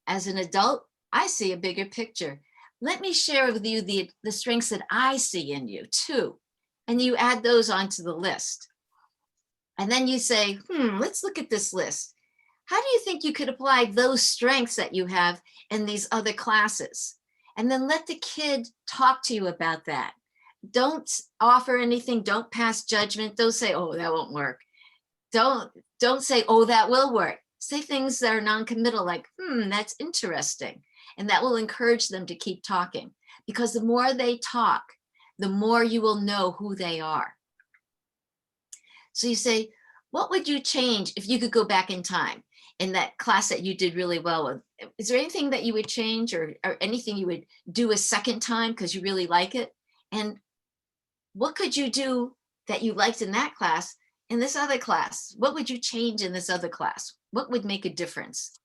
as an adult, I see a bigger picture. Let me share with you the strengths that I see in you too. And you add those onto the list. And then you say, let's look at this list. How do you think you could apply those strengths that you have in these other classes? And then let the kid talk to you about that. Don't offer anything. Don't pass judgment. Don't say, oh, that won't work. Don't say, oh, that will work. Say things that are non-committal, like, that's interesting. And that will encourage them to keep talking, because the more they talk, the more you will know who they are. So you say, what would you change if you could go back in time in that class that you did really well with? Is there anything that you would change or anything you would do a second time because you really like it? And what could you do that you liked in that class in this other class? What would you change in this other class? What would make a difference?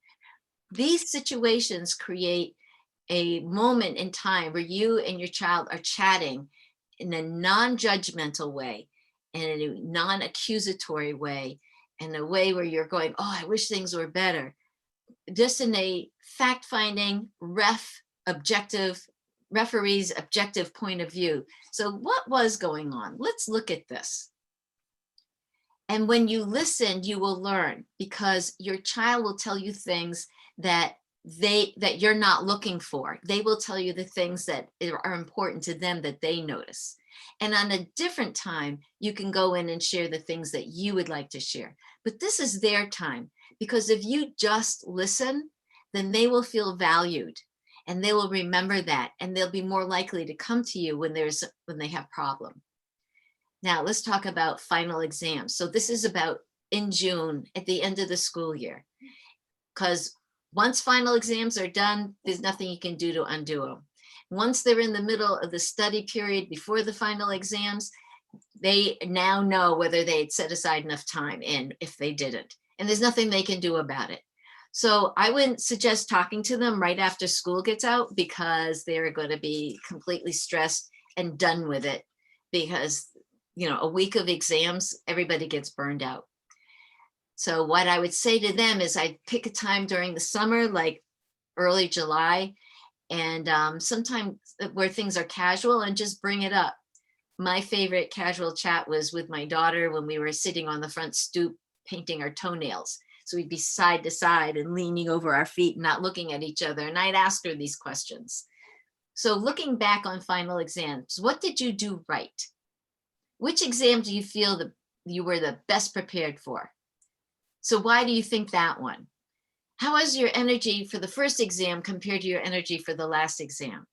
These situations create a moment in time where you and your child are chatting in a non-judgmental way, in a non-accusatory way, in a way where you're going, oh, I wish things were better. Just in a fact-finding, referee's objective point of view. So what was going on? Let's look at this. And when you listen, you will learn, because your child will tell you things that you're not looking for. They will tell you the things that are important to them that they notice. And on a different time, you can go in and share the things that you would like to share. But this is their time, because if you just listen, then they will feel valued and they will remember that, and they'll be more likely to come to you when they have problem. Now let's talk about final exams. So this is about in June at the end of the school year, because once final exams are done, there's nothing you can do to undo them. Once they're in the middle of the study period before the final exams, they now know whether they'd set aside enough time and if they didn't, and there's nothing they can do about it. So I wouldn't suggest talking to them right after school gets out, because they're going to be completely stressed and done with it, because a week of exams, everybody gets burned out. So what I would say to them is I'd pick a time during the summer, like early July, and sometime where things are casual, and just bring it up. My favorite casual chat was with my daughter when we were sitting on the front stoop painting our toenails. So we'd be side to side and leaning over our feet, not looking at each other. And I'd ask her these questions. So looking back on final exams, what did you do right? Which exam do you feel that you were the best prepared for? So why do you think that one? How was your energy for the first exam compared to your energy for the last exam?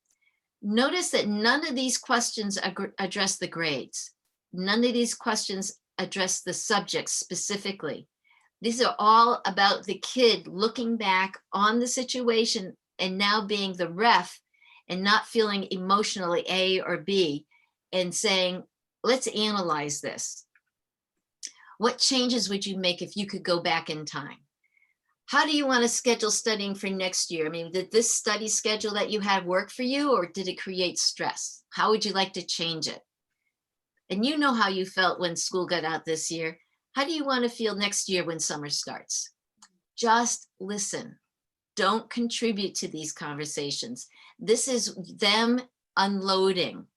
Notice that none of these questions address the grades. None of these questions address the subjects specifically. These are all about the kid looking back on the situation and now being the ref and not feeling emotionally A or B and saying, let's analyze this. What changes would you make if you could go back in time? How do you want to schedule studying for next year? I mean, did this study schedule that you had work for you, or did it create stress? How would you like to change it? And you know how you felt when school got out this year. How do you want to feel next year when summer starts? Just listen. Don't contribute to these conversations. This is them unloading.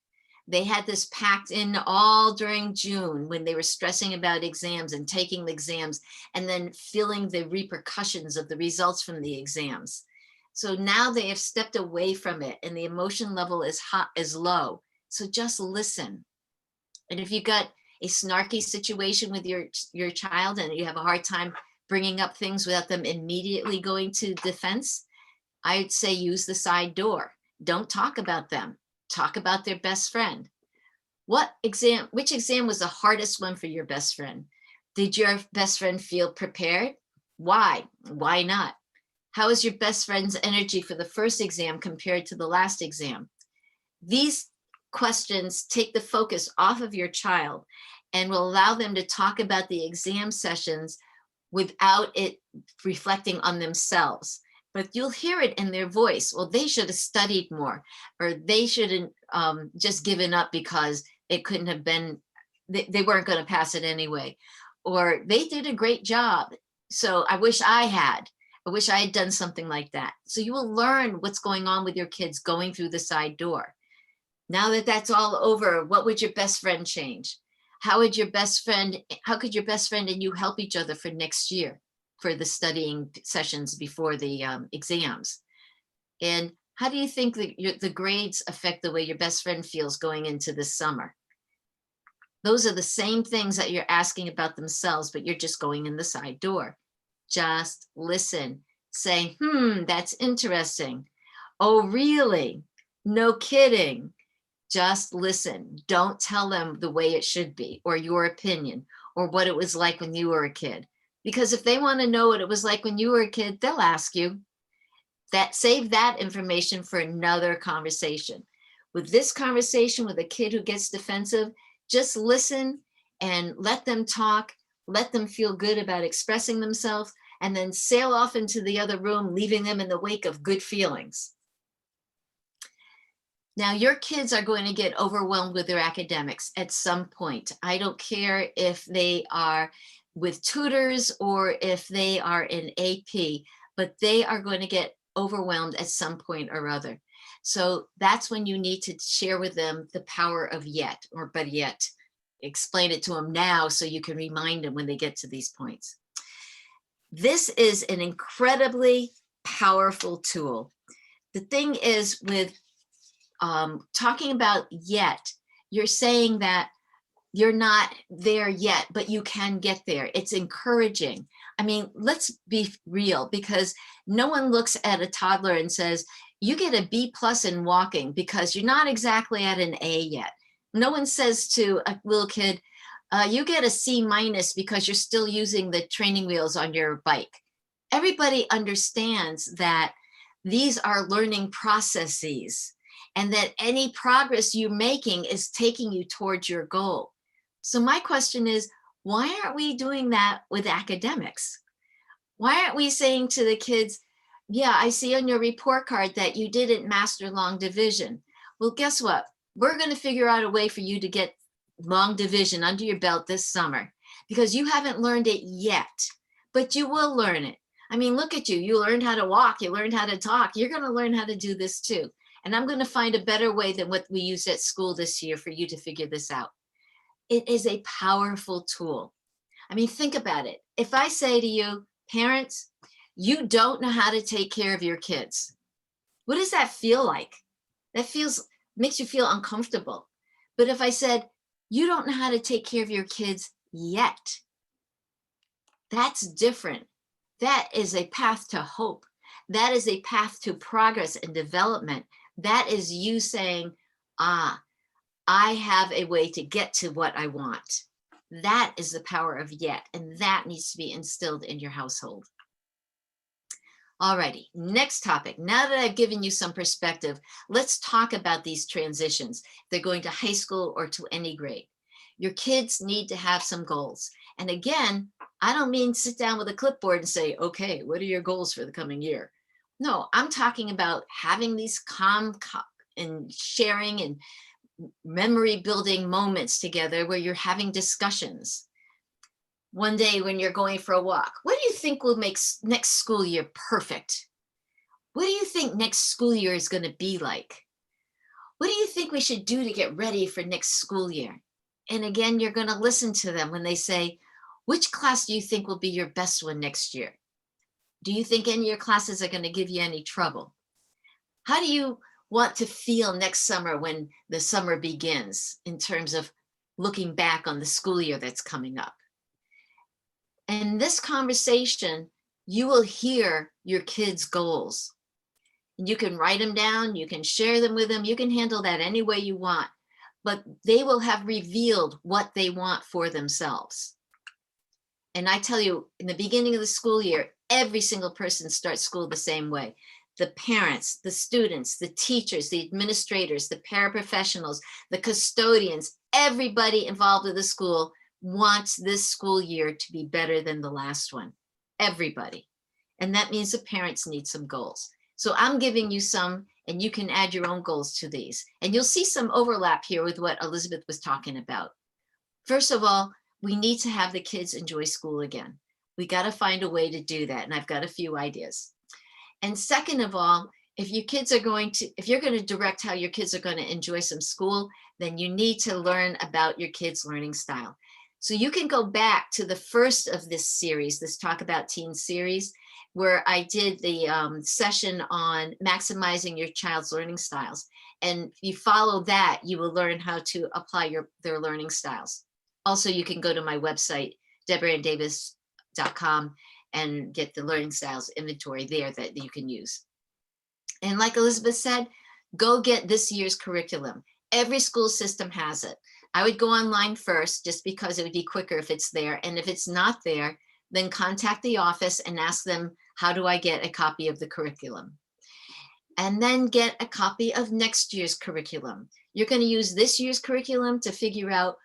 They had this packed in all during June when they were stressing about exams and taking the exams and then feeling the repercussions of the results from the exams. So now they have stepped away from it and the emotion level is low. So just listen. And if you got a snarky situation with your child and you have a hard time bringing up things without them immediately going to defense, I'd say use the side door. Don't talk about them. Talk about their best friend. Which exam was the hardest one for your best friend? Did your best friend feel prepared? Why? Why not? How is your best friend's energy for the first exam compared to the last exam? These questions take the focus off of your child and will allow them to talk about the exam sessions without it reflecting on themselves. But you'll hear it in their voice. Well, they should have studied more, or they shouldn't just given up because it couldn't have been, they weren't going to pass it anyway. Or they did a great job. So I wish I had done something like that. So you will learn what's going on with your kids going through the side door. Now that that's all over, what would your best friend change? How could your best friend and you help each other for next year for the studying sessions before the exams? And how do you think that the grades affect the way your best friend feels going into the summer? Those are the same things that you're asking about themselves, but you're just going in the side door. Just listen, say, that's interesting. Oh, really? No kidding. Just listen. Don't tell them the way it should be, or your opinion, or what it was like when you were a kid. Because if they want to know what it was like when you were a kid, they'll ask you. Save that information for another conversation. With this conversation with a kid who gets defensive, just listen and let them talk, let them feel good about expressing themselves, and then sail off into the other room, leaving them in the wake of good feelings. Now, your kids are going to get overwhelmed with their academics at some point. I don't care if they are with tutors or if they are in AP, but they are going to get overwhelmed at some point or other. So that's when you need to share with them the power of yet, or but yet, explain it to them now so you can remind them when they get to these points. This is an incredibly powerful tool. The thing is with talking about yet, you're saying that you're not there yet, but you can get there. It's encouraging. I mean, let's be real, because no one looks at a toddler and says, you get a B+ in walking because you're not exactly at an A yet. No one says to a little kid, you get a C- because you're still using the training wheels on your bike. Everybody understands that these are learning processes, and that any progress you're making is taking you towards your goal. So my question is, why aren't we doing that with academics? Why aren't we saying to the kids, yeah, I see on your report card that you didn't master long division. Well, guess what? We're going to figure out a way for you to get long division under your belt this summer, because you haven't learned it yet, but you will learn it. I mean, look at you. You learned how to walk. You learned how to talk. You're going to learn how to do this too. And I'm going to find a better way than what we used at school this year for you to figure this out. It is a powerful tool. I mean, think about it. If I say to you, parents, you don't know how to take care of your kids, what does that feel like? That makes you feel uncomfortable. But if I said, you don't know how to take care of your kids yet, that's different. That is a path to hope. That is a path to progress and development. That is you saying, ah, I have a way to get to what I want. That is the power of yet, and that needs to be instilled in your household. Alrighty, next topic. Now that I've given you some perspective, let's talk about these transitions. They're going to high school or to any grade. Your kids need to have some goals. And again, I don't mean sit down with a clipboard and say, okay, what are your goals for the coming year? No, I'm talking about having these calm and sharing and memory building moments together where you're having discussions. One day when you're going for a walk, what do you think will make next school year perfect? What do you think next school year is going to be like? What do you think we should do to get ready for next school year? And again, you're going to listen to them when they say, which class do you think will be your best one next year? Do you think any of your classes are going to give you any trouble? How do you want to feel next summer when the summer begins in terms of looking back on the school year that's coming up? In this conversation, you will hear your kids' goals. You can write them down, you can share them with them, you can handle that any way you want, but they will have revealed what they want for themselves. And I tell you, in the beginning of the school year, every single person starts school the same way. The parents, the students, the teachers, the administrators, the paraprofessionals, the custodians, everybody involved with the school wants this school year to be better than the last one. Everybody. And that means the parents need some goals. So I'm giving you some, and you can add your own goals to these. And you'll see some overlap here with what Elisabeth was talking about. First of all, we need to have the kids enjoy school again. We got to find a way to do that. And I've got a few ideas. And second of all, if your kids are if you're going to direct how your kids are going to enjoy some school, then you need to learn about your kids' learning style. So you can go back to the first of this series, this Talk About Teens series, where I did the session on maximizing your child's learning styles. And if you follow that, you will learn how to apply their learning styles. Also, you can go to my website, deborahanndavis.com, and get the learning styles inventory there that you can use. And like Elisabeth said, go get this year's curriculum. Every school system has it. I would go online first just because it would be quicker if it's there. And if it's not there, then contact the office and ask them, how do I get a copy of the curriculum? And then get a copy of next year's curriculum. You're going to use this year's curriculum to figure out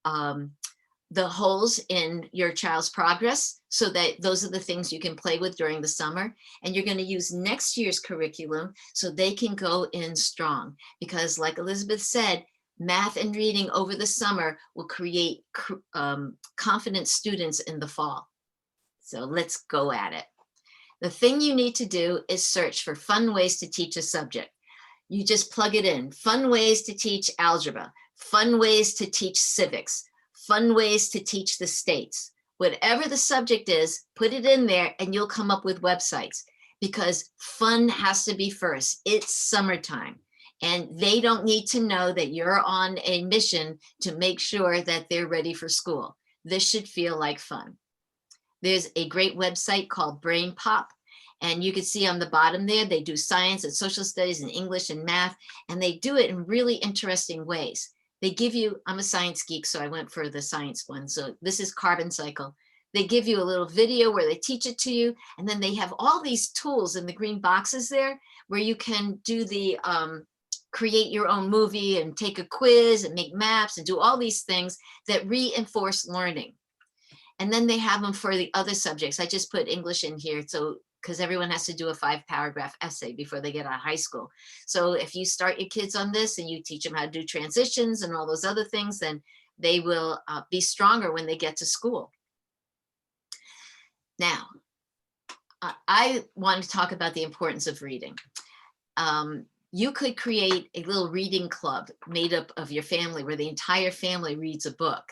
the holes in your child's progress, so that those are the things you can play with during the summer. And you're going to use next year's curriculum so they can go in strong. Because like Elisabeth said, math and reading over the summer will create confident students in the fall. So let's go at it. The thing you need to do is search for fun ways to teach a subject. You just plug it in. Fun ways to teach algebra, fun ways to teach civics, fun ways to teach the states. Whatever the subject is, put it in there and you'll come up with websites, because fun has to be first. It's summertime. And they don't need to know that you're on a mission to make sure that they're ready for school. This should feel like fun. There's a great website called Brain Pop. And you can see on the bottom there, they do science and social studies and English and math. And they do it in really interesting ways. They give you, I'm a science geek, so I went for the science one. So this is Carbon Cycle. They give you a little video where they teach it to you. And then they have all these tools in the green boxes there where you can do the, create your own movie and take a quiz and make maps and do all these things that reinforce learning. And then they have them for the other subjects. I just put English in here, so because everyone has to do a 5-paragraph essay before they get out of high school. So if you start your kids on this and you teach them how to do transitions and all those other things, then they will be stronger when they get to school. Now, I want to talk about the importance of reading. You could create a little reading club made up of your family where the entire family reads a book.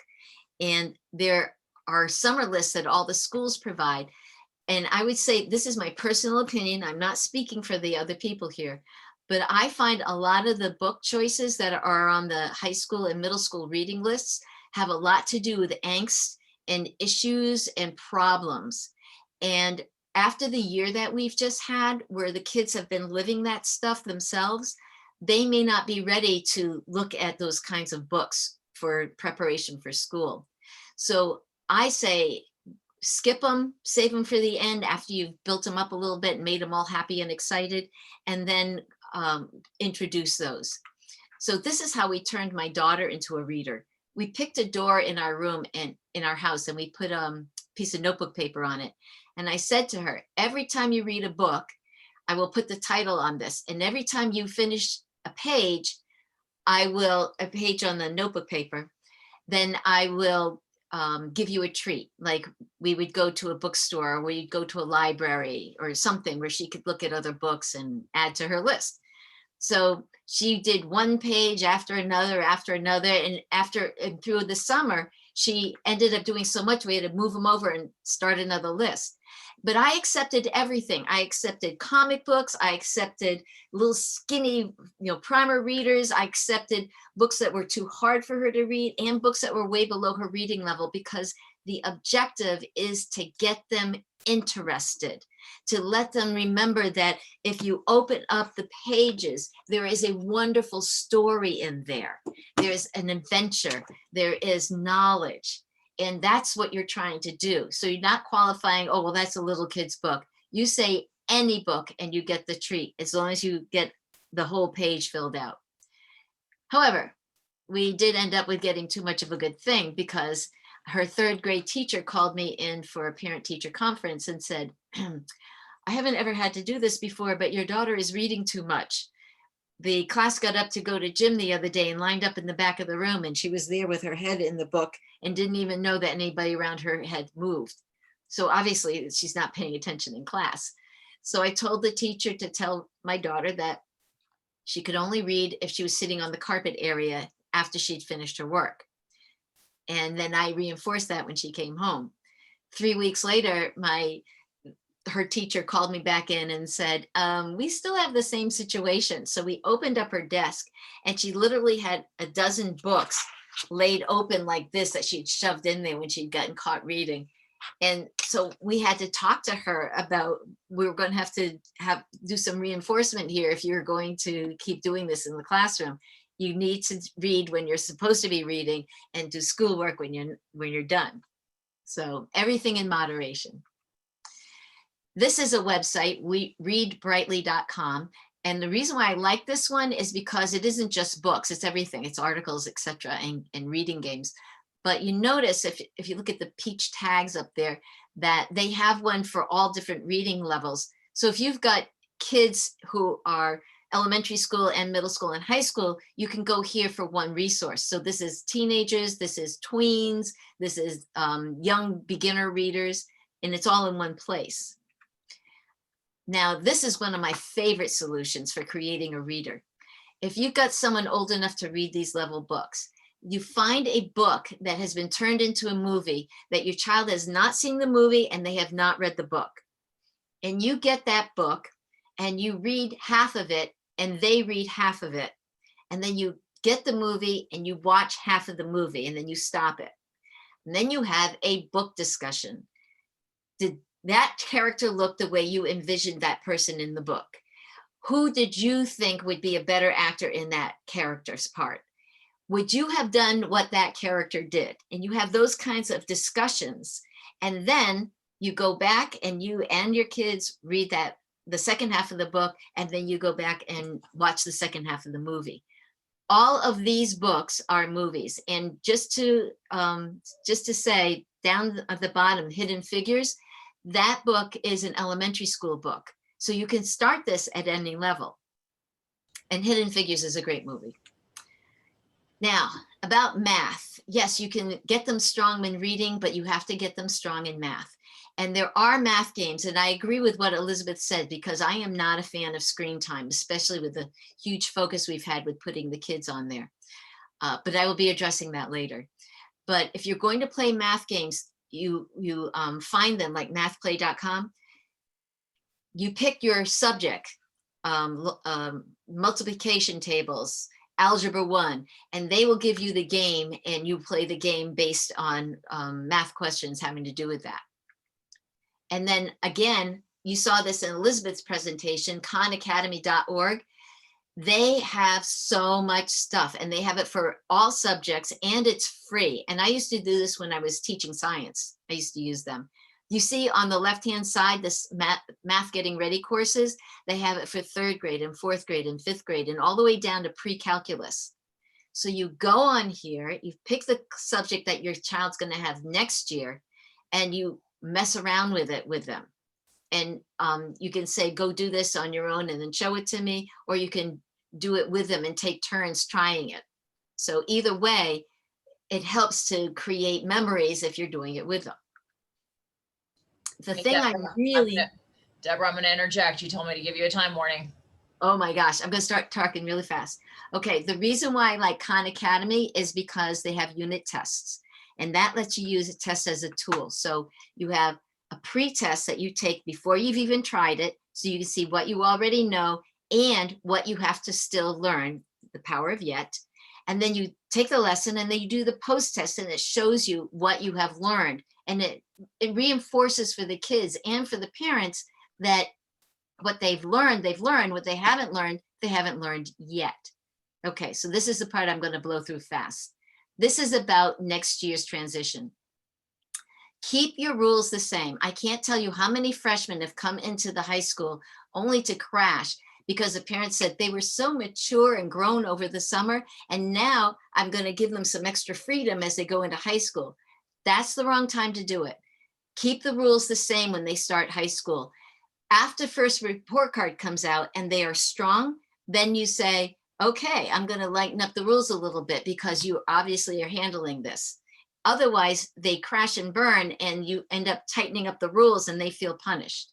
And there are summer lists that all the schools provide. And I would say, this is my personal opinion, I'm not speaking for the other people here, but I find a lot of the book choices that are on the high school and middle school reading lists have a lot to do with angst and issues and problems. And after the year that we've just had, where the kids have been living that stuff themselves, they may not be ready to look at those kinds of books for preparation for school. So I say, skip them, save them for the end after you've built them up a little bit and made them all happy and excited, and then introduce those. So this is how we turned my daughter into a reader. We picked a door in our room and in our house, and we put a piece of notebook paper on it. And I said to her, every time you read a book, I will put the title on this. And every time you finish a page on the notebook paper, then I will give you a treat. Like we would go to a bookstore, or we'd go to a library or something where she could look at other books and add to her list. So she did one page after another, and through the summer, she ended up doing so much, we had to move them over and start another list. But I accepted everything. I accepted comic books. I accepted little skinny, primer readers. I accepted books that were too hard for her to read and books that were way below her reading level, because the objective is to get them interested, to let them remember that if you open up the pages, there is a wonderful story in there. There's an adventure. There is knowledge. And that's what you're trying to do. So you're not qualifying, oh, well, that's a little kid's book. You say any book and you get the treat, as long as you get the whole page filled out. However, we did end up with getting too much of a good thing, because her third grade teacher called me in for a parent-teacher conference and said, I haven't ever had to do this before, but your daughter is reading too much. The class got up to go to gym the other day and lined up in the back of the room, and she was there with her head in the book and didn't even know that anybody around her had moved. So obviously she's not paying attention in class. So I told the teacher to tell my daughter that she could only read if she was sitting on the carpet area after she'd finished her work. And then I reinforced that when she came home. 3 weeks later, her teacher called me back in and said, we still have the same situation. So we opened up her desk, and she literally had a dozen books laid open like this that she'd shoved in there when she'd gotten caught reading. And so we had to talk to her about, we were going to have do some reinforcement here. If you're going to keep doing this in the classroom, you need to read when you're supposed to be reading and do schoolwork when you're done. So everything in moderation. This is a website, readbrightly.com. And the reason why I like this one is because it isn't just books, it's everything. It's articles, etc., and reading games. But you notice if you look at the peach tags up there, that they have one for all different reading levels. So if you've got kids who are elementary school and middle school and high school, you can go here for one resource. So this is teenagers, this is tweens, this is young beginner readers, and it's all in one place. Now, this is one of my favorite solutions for creating a reader. If you've got someone old enough to read these level books, you find a book that has been turned into a movie that your child has not seen the movie and they have not read the book. And you get that book and you read half of it and they read half of it. And then you get the movie and you watch half of the movie and then you stop it. And then you have a book discussion. Did that character look the way you envisioned that person in the book? Who did you think would be a better actor in that character's part? Would you have done what that character did? And you have those kinds of discussions. And then you go back and you and your kids read the second half of the book, and then you go back and watch the second half of the movie. All of these books are movies. And just to say, down at the bottom, Hidden Figures, that book is an elementary school book. So you can start this at any level. And Hidden Figures is a great movie. Now, about math. Yes, you can get them strong in reading, but you have to get them strong in math. And there are math games, and I agree with what Elisabeth said, because I am not a fan of screen time, especially with the huge focus we've had with putting the kids on there. But I will be addressing that later. But if you're going to play math games, you find them like mathplay.com. You pick your subject, multiplication tables, Algebra 1, and they will give you the game, and you play the game based on math questions having to do with that. And then again, you saw this in Elisabeth's presentation, khanacademy.org. They have so much stuff, and they have it for all subjects, and it's free. And I used to do this when I was teaching science. I used to use them. You see on the left-hand side, this math getting ready courses, they have it for 3rd grade and 4th grade and 5th grade and all the way down to pre-calculus. So you go on here, you pick the subject that your child's going to have next year, and you mess around with it with them. And you can say, go do this on your own and then show it to me, or you can do it with them and take turns trying it. So either way, it helps to create memories if you're doing it with them. The Hey, thing Deborah, I'm going to interject. You told me to give you a time warning. Oh my gosh, I'm going to start talking really fast. Okay, the reason why I like Khan Academy is because they have unit tests, and that lets you use a test as a tool. So you have a pre-test that you take before you've even tried it, so you can see what you already know and what you have to still learn, the power of yet. And then you take the lesson and then you do the post-test, and it shows you what you have learned. And it reinforces for the kids and for the parents that what they've learned, what they haven't learned yet. Okay, so this is the part I'm going to blow through fast. This is about next year's transition. Keep your rules the same. I can't tell you how many freshmen have come into the high school only to crash because the parents said they were so mature and grown over the summer, and now I'm going to give them some extra freedom as they go into high school. That's the wrong time to do it. Keep the rules the same when they start high school. After first report card comes out and they are strong, then you say, okay, I'm going to lighten up the rules a little bit because you obviously are handling this. Otherwise, they crash and burn and you end up tightening up the rules and they feel punished.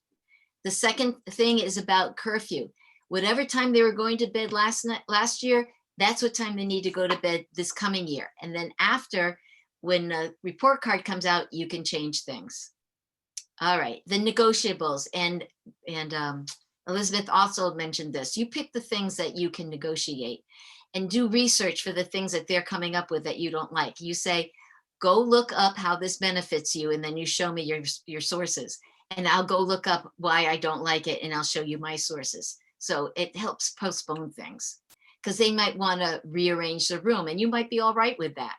The second thing is about curfew. Whatever time they were going to bed last year, that's what time they need to go to bed this coming year. And then after, when the report card comes out, you can change things. All right, the negotiables, and Elisabeth also mentioned this. You pick the things that you can negotiate and do research for the things that they're coming up with that you don't like. You say, go look up how this benefits you, and then you show me your sources, and I'll go look up why I don't like it, and I'll show you my sources. So it helps postpone things because they might want to rearrange the room, and you might be all right with that.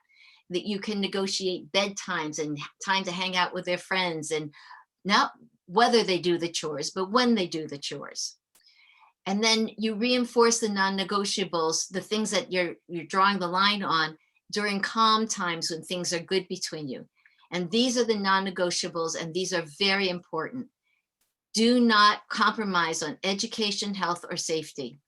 That you can negotiate bedtimes and time to hang out with their friends, and not whether they do the chores, but when they do the chores. And then you reinforce the non-negotiables, the things that you're drawing the line on during calm times when things are good between you. And these are the non-negotiables, and these are very important. Do not compromise on education, health, or safety.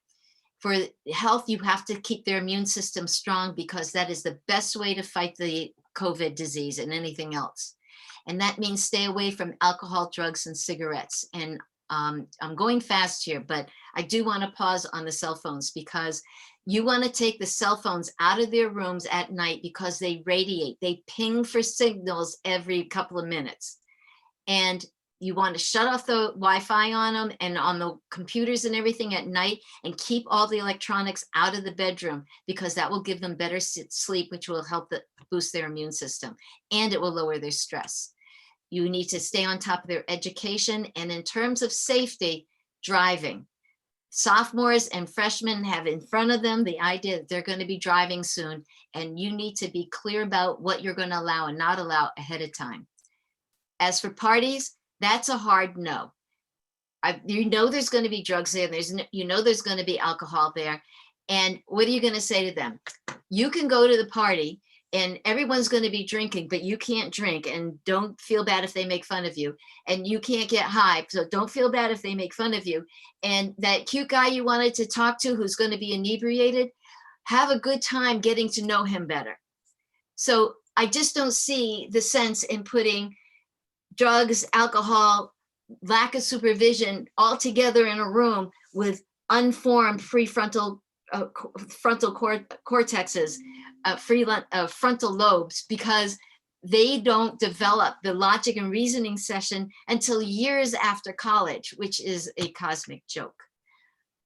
For health, you have to keep their immune system strong because that is the best way to fight the COVID disease and anything else. And that means stay away from alcohol, drugs, and cigarettes. And I'm going fast here, but I do want to pause on the cell phones because you want to take the cell phones out of their rooms at night because they radiate. They ping for signals every couple of minutes. And you want to shut off the Wi-Fi on them and on the computers and everything at night, and keep all the electronics out of the bedroom because that will give them better sleep, which will help boost their immune system, and it will lower their stress. You need to stay on top of their education. And in terms of safety, driving. Sophomores and freshmen have in front of them the idea that they're going to be driving soon, and you need to be clear about what you're going to allow and not allow ahead of time. As for parties, that's a hard no. You know there's going to be drugs there, and you know there's going to be alcohol there. And what are you going to say to them? You can go to the party and everyone's going to be drinking, but you can't drink, and don't feel bad if they make fun of you. And you can't get high, so don't feel bad if they make fun of you. And that cute guy you wanted to talk to who's going to be inebriated, have a good time getting to know him better. So I just don't see the sense in putting drugs, alcohol, lack of supervision all together in a room with unformed prefrontal cortexes, frontal lobes, because they don't develop the logic and reasoning session until years after college, which is a cosmic joke.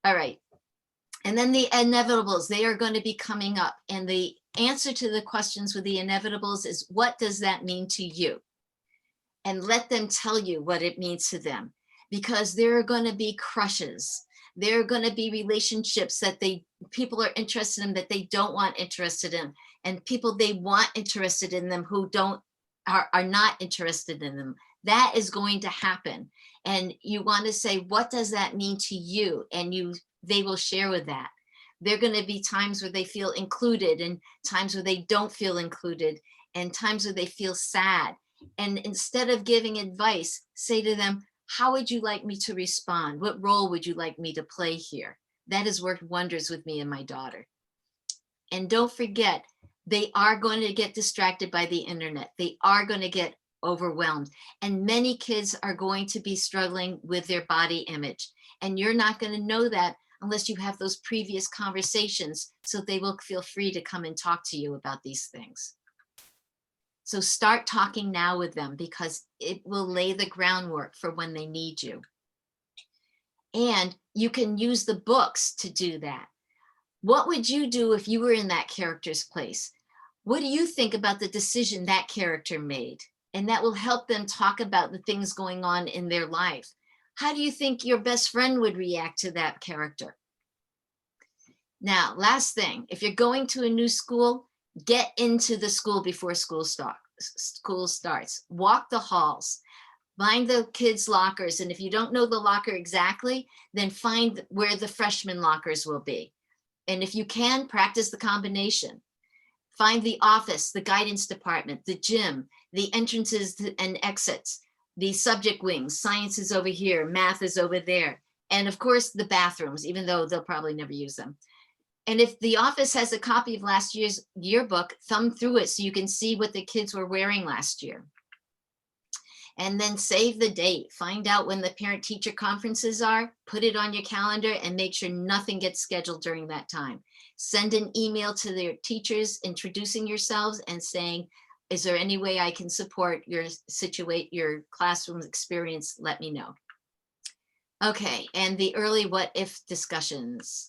All right. And then the inevitables, they are going to be coming up. And the answer to the questions with the inevitables is, what does that mean to you? And let them tell you what it means to them, because there are going to be crushes. There are going to be relationships that people are interested in that they don't want interested in, and people they want interested in them who are not interested in them. That is going to happen. And you want to say, what does that mean to you? And they will share with that. There are going to be times where they feel included and times where they don't feel included and times where they feel sad. And instead of giving advice, say to them, how would you like me to respond? What role would you like me to play here? That has worked wonders with me and my daughter. And don't forget, they are going to get distracted by the internet. They are going to get overwhelmed. And many kids are going to be struggling with their body image. And you're not going to know that unless you have those previous conversations, so they will feel free to come and talk to you about these things. So start talking now with them, because it will lay the groundwork for when they need you. And you can use the books to do that. What would you do if you were in that character's place? What do you think about the decision that character made? And that will help them talk about the things going on in their life. How do you think your best friend would react to that character? Now, last thing, if you're going to a new school, get into the school before school starts. Walk the halls, find the kids' lockers. And if you don't know the locker exactly, then find where the freshman lockers will be. And if you can, practice the combination. Find the office, the guidance department, the gym, the entrances and exits, the subject wings. Science is over here, math is over there. And of course, the bathrooms, even though they'll probably never use them. And if the office has a copy of last year's yearbook, thumb through it so you can see what the kids were wearing last year. And then save the date. Find out when the parent-teacher conferences are, put it on your calendar, and make sure nothing gets scheduled during that time. Send an email to their teachers introducing yourselves and saying, is there any way I can support your classroom experience? Let me know. Okay, and the early what if discussions.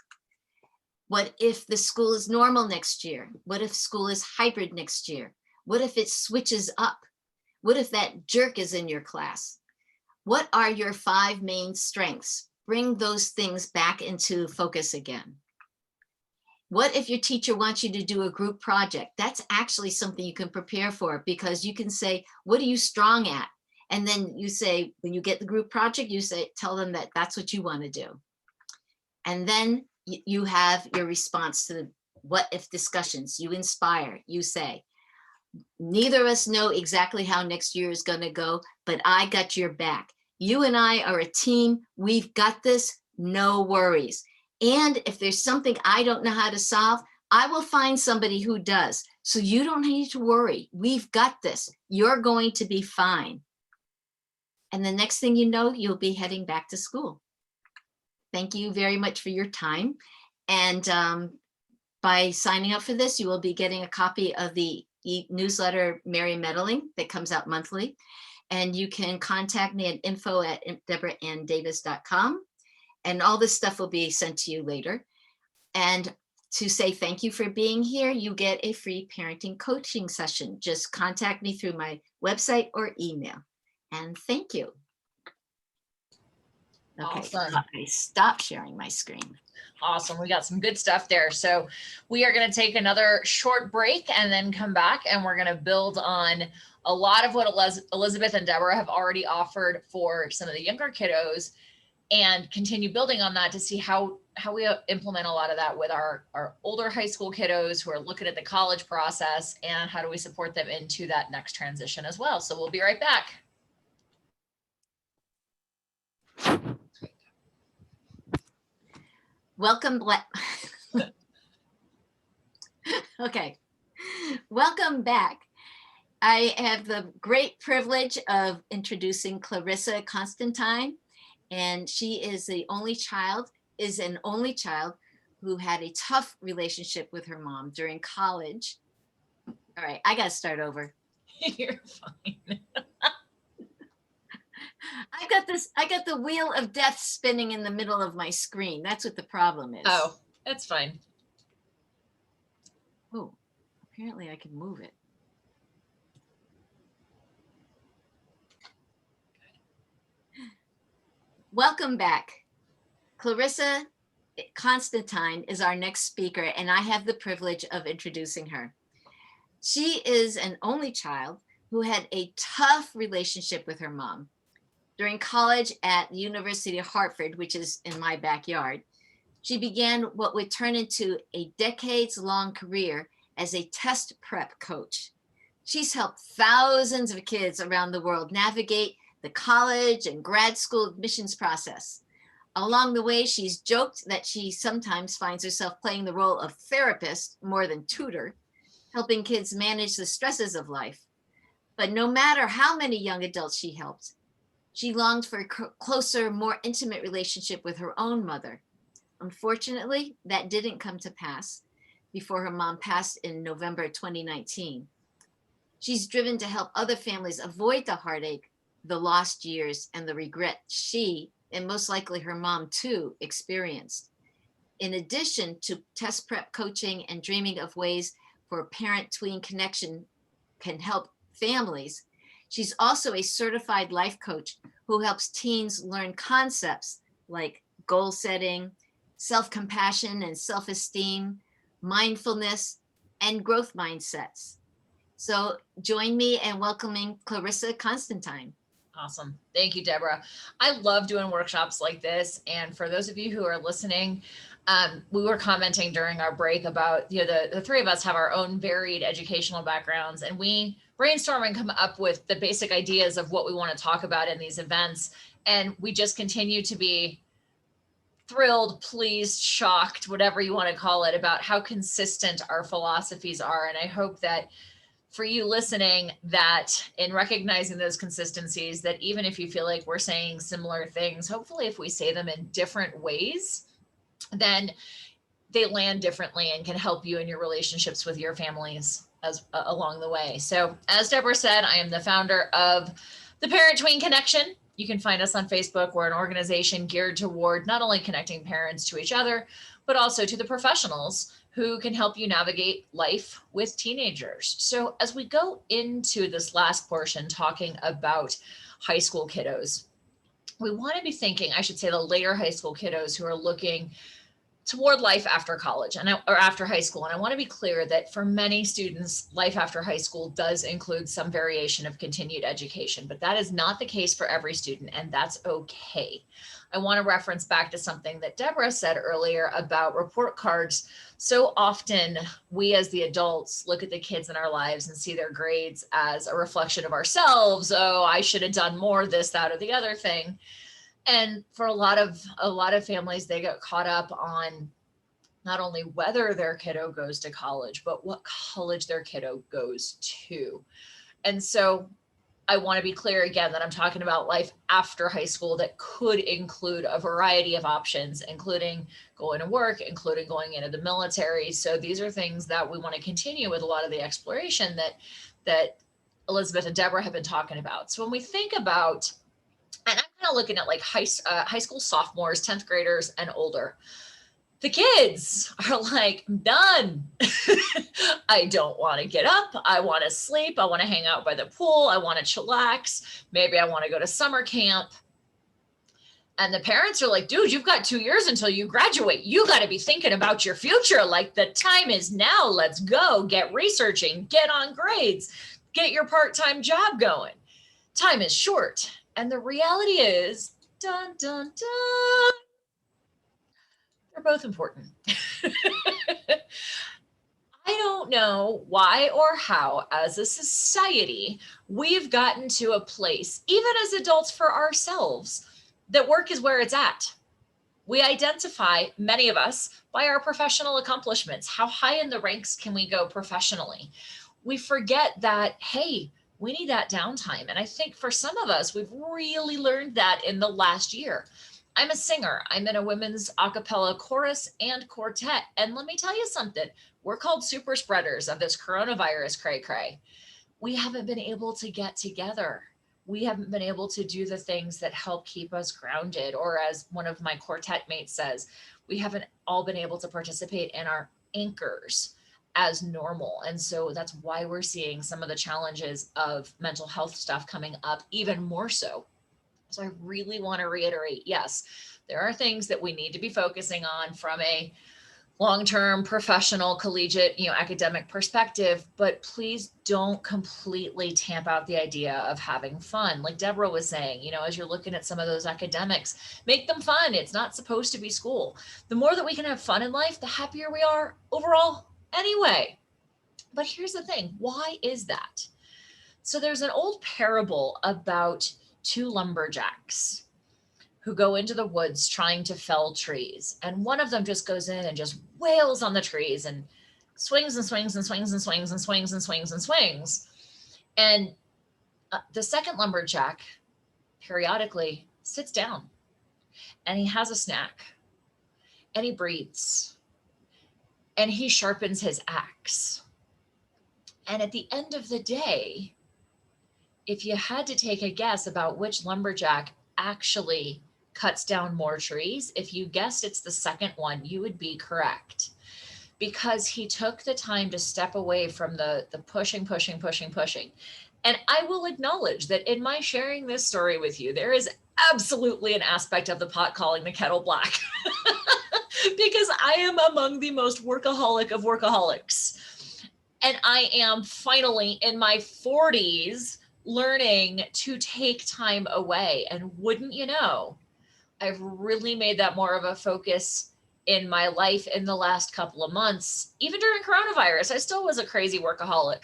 What if the school is normal next year? What if school is hybrid next year? What if it switches up? What if that jerk is in your class? What are your 5 main strengths? Bring those things back into focus again. What if your teacher wants you to do a group project? That's actually something you can prepare for, because you can say, what are you strong at? And then you say, when you get the group project, you say, tell them that that's what you want to do. And then you have your response to the what if discussions. You inspire, you say, neither of us know exactly how next year is going to go, but I got your back. You and I are a team. We've got this. No worries. And if there's something I don't know how to solve, I will find somebody who does. So you don't need to worry. We've got this. You're going to be fine. And the next thing you know, you'll be heading back to school. Thank you very much for your time. And by signing up for this, you will be getting a copy of the newsletter Merry Meddling that comes out monthly. And you can contact me at info@deborahanndavis.com. And all this stuff will be sent to you later. And to say thank you for being here, you get a free parenting coaching session. Just contact me through my website or email. And thank you. Okay, Awesome. Okay, stop sharing my screen. Awesome. We got some good stuff there. So we are going to take another short break and then come back, and we're going to build on a lot of what Elisabeth and Deborah have already offered for some of the younger kiddos, and continue building on that to see how we implement a lot of that with our older high school kiddos who are looking at the college process, and how do we support them into that next transition as well. So we'll be right back. Welcome. Okay. Welcome back. I have the great privilege of introducing Clarissa Constantine, and she is an only child who had a tough relationship with her mom during college. All right, I got to start over. You're fine. I got the wheel of death spinning in the middle of my screen. That's what the problem is. Oh, that's fine. Oh, apparently I can move it. Welcome back. Clarissa Constantine is our next speaker, and I have the privilege of introducing her. She is an only child who had a tough relationship with her mom. During college at the University of Hartford, which is in my backyard, she began what would turn into a decades-long career as a test prep coach. She's helped thousands of kids around the world navigate the college and grad school admissions process. Along the way, she's joked that she sometimes finds herself playing the role of therapist more than tutor, helping kids manage the stresses of life. But no matter how many young adults she helped, she longed for a closer, more intimate relationship with her own mother. Unfortunately, that didn't come to pass before her mom passed in November 2019. She's driven to help other families avoid the heartache, the lost years, and the regret she, and most likely her mom too, experienced. In addition to test prep coaching and dreaming of ways for parent-tween connection can help families, she's also a certified life coach who helps teens learn concepts like goal setting, self-compassion and self-esteem, mindfulness, and growth mindsets. So join me in welcoming Clarissa Constantine. Awesome. Thank you, Deborah. I love doing workshops like this. And for those of you who are listening, we were commenting during our break about, the three of us have our own varied educational backgrounds, and we brainstorm and come up with the basic ideas of what we want to talk about in these events. And we just continue to be thrilled, pleased, shocked, whatever you want to call it, about how consistent our philosophies are. And I hope that for you listening, that in recognizing those consistencies, that even if you feel like we're saying similar things, hopefully if we say them in different ways, then they land differently and can help you in your relationships with your families as along the way. So as Deborah said, I am the founder of the Parent-Tween Connection. You can find us on Facebook. We're an organization geared toward not only connecting parents to each other, but also to the professionals who can help you navigate life with teenagers. So as we go into this last portion, talking about high school kiddos, we want to be thinking, I should say the later high school kiddos who are looking toward life after college or after high school. And I want to be clear that for many students, life after high school does include some variation of continued education, but that is not the case for every student, and that's okay. I want to reference back to something that Deborah said earlier about report cards. So often we as the adults look at the kids in our lives and see their grades as a reflection of ourselves. Oh, I should have done more, this, that, or the other thing. And for a lot of families, they get caught up on not only whether their kiddo goes to college, but what college their kiddo goes to. And so I want to be clear again that I'm talking about life after high school that could include a variety of options, including going to work, including going into the military. So these are things that we want to continue with a lot of the exploration that Elisabeth and Deborah have been talking about. So when we think about, and I'm kind of looking at like high school sophomores, 10th graders and older, the kids are like, I'm done. I don't want to get up. I want to sleep. I want to hang out by the pool. I want to chillax. Maybe I want to go to summer camp. And the parents are like, dude, you've got 2 years until you graduate. You got to be thinking about your future. Like, the time is now. Let's go. Get researching. Get on grades. Get your part-time job going. Time is short. And the reality is, dun, dun, dun, they're both important. I don't know why or how, as a society, we've gotten to a place, even as adults for ourselves, that work is where it's at. We identify, many of us, by our professional accomplishments. How high in the ranks can we go professionally? We forget that, hey, we need that downtime. And I think for some of us, we've really learned that in the last year. I'm a singer. I'm in a women's a cappella chorus and quartet. And let me tell you something, we're called super spreaders of this coronavirus cray-cray. We haven't been able to get together. We haven't been able to do the things that help keep us grounded. Or as one of my quartet mates says, we haven't all been able to participate in our anchors as normal. And so that's why we're seeing some of the challenges of mental health stuff coming up even more so. So I really want to reiterate, yes, There are things that we need to be focusing on from a long-term professional collegiate, academic perspective, but please don't completely tamp out the idea of having fun. Like Deborah was saying, as you're looking at some of those academics, make them fun. It's not supposed to be school. The more that we can have fun in life, the happier we are overall anyway. But here's the thing, why is that? So there's an old parable about two lumberjacks who go into the woods trying to fell trees. And one of them just goes in and just wails on the trees and swings and swings and swings and swings and swings and swings and swings. And the second lumberjack periodically sits down and he has a snack and he breathes and he sharpens his axe. And at the end of the day, if you had to take a guess about which lumberjack actually cuts down more trees, if you guessed it's the second one, you would be correct, because he took the time to step away from the pushing. And I will acknowledge that in my sharing this story with you, there is absolutely an aspect of the pot calling the kettle black because I am among the most workaholic of workaholics. And I am finally in my 40s learning to take time away. And wouldn't you know, I've really made that more of a focus in my life in the last couple of months. Even during coronavirus, I still was a crazy workaholic.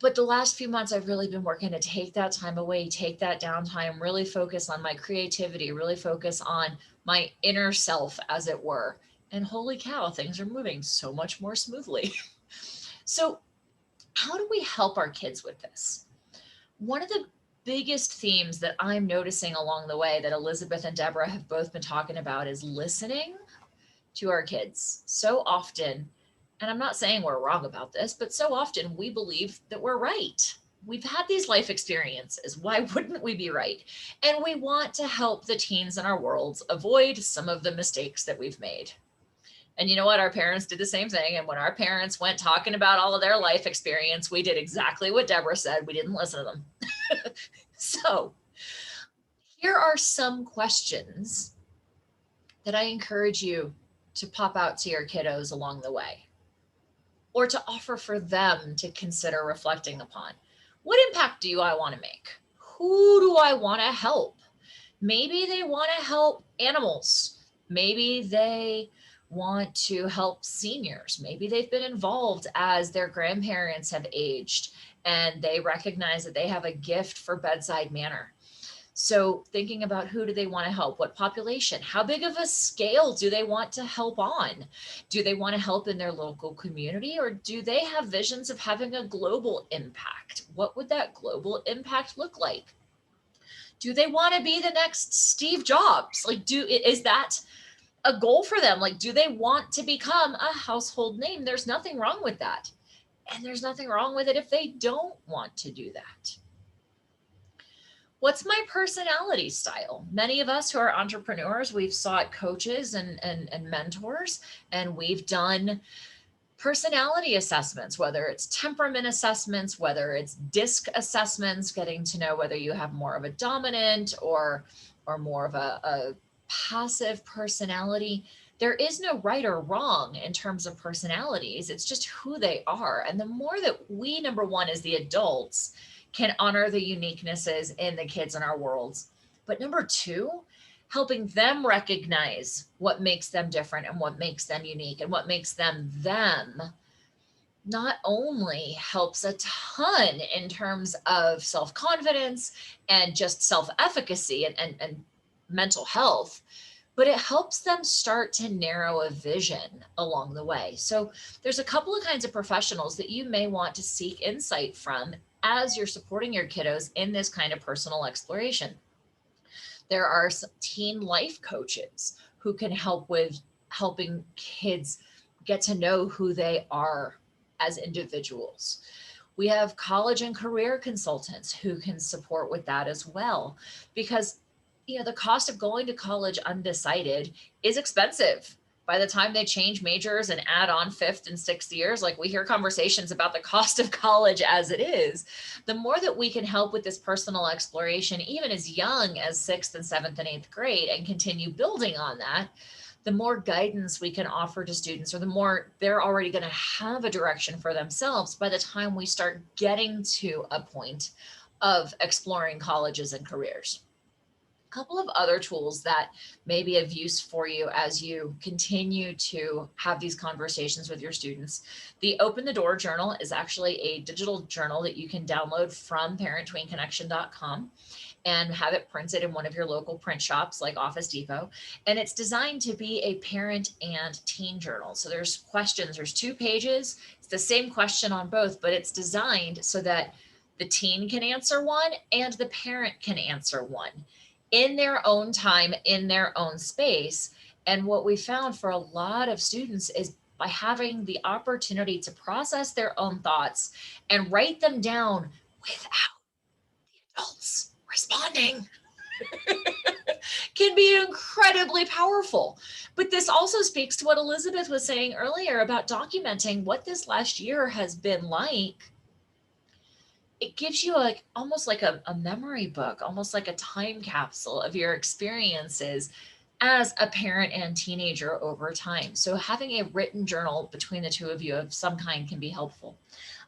But the last few months, I've really been working to take that time away, take that downtime, really focus on my creativity, really focus on my inner self, as it were. And holy cow, things are moving so much more smoothly. So how do we help our kids with this? One of the biggest themes that I'm noticing along the way that Elisabeth and Deborah have both been talking about is listening to our kids. So often, and I'm not saying we're wrong about this, but so often we believe that we're right. We've had these life experiences. Why wouldn't we be right? And we want to help the teens in our worlds avoid some of the mistakes that we've made. And you know what? Our parents did the same thing. And when our parents went talking about all of their life experience, we did exactly what Deborah said. We didn't listen to them. So here are some questions that I encourage you to pop out to your kiddos along the way, or to offer for them to consider reflecting upon. What impact do I want to make? Who do I want to help? Maybe they want to help animals. Maybe they want to help seniors. Maybe they've been involved as their grandparents have aged and they recognize that they have a gift for bedside manner. So thinking about who do they want to help? What population? How big of a scale do they want to help on? Do they want to help in their local community, or do they have visions of having a global impact? What would that global impact look like? Do they want to be the next Steve Jobs? Is that a goal for them? Do they want to become a household name? There's nothing wrong with that. And there's nothing wrong with it if they don't want to do that. What's my personality style? Many of us who are entrepreneurs, we've sought coaches and mentors, and we've done personality assessments, whether it's temperament assessments, whether it's DISC assessments, getting to know whether you have more of a dominant or more of a passive personality. There is no right or wrong in terms of personalities. It's just who they are. And the more that we, number one, as the adults, can honor the uniquenesses in the kids in our worlds. But number two, helping them recognize what makes them different and what makes them unique and what makes them them, not only helps a ton in terms of self-confidence and just self-efficacy and mental health, but it helps them start to narrow a vision along the way. So there's a couple of kinds of professionals that you may want to seek insight from as you're supporting your kiddos in this kind of personal exploration. There are some teen life coaches who can help with helping kids get to know who they are as individuals. We have college and career consultants who can support with that as well, because the cost of going to college undecided is expensive. by the time they change majors and add on 5th and 6th years, like we hear conversations about the cost of college as it is, the more that we can help with this personal exploration, even as young as 6th and 7th and 8th grade, and continue building on that, the more guidance we can offer to students, or the more they're already going to have a direction for themselves by the time we start getting to a point of exploring colleges and careers. Couple of other tools that may be of use for you as you continue to have these conversations with your students. The Open the Door journal is actually a digital journal that you can download from parent-tween-connection.com and have it printed in one of your local print shops like Office Depot. And it's designed to be a parent and teen journal. So there's questions, there's 2 pages. It's the same question on both, but it's designed so that the teen can answer one and the parent can answer one in their own time, in their own space. And what we found for a lot of students is by having the opportunity to process their own thoughts and write them down without the adults responding can be incredibly powerful. But this also speaks to what Elisabeth was saying earlier about documenting what this last year has been like. It gives you almost like a memory book, almost like a time capsule of your experiences as a parent and teenager over time. So having a written journal between the two of you of some kind can be helpful.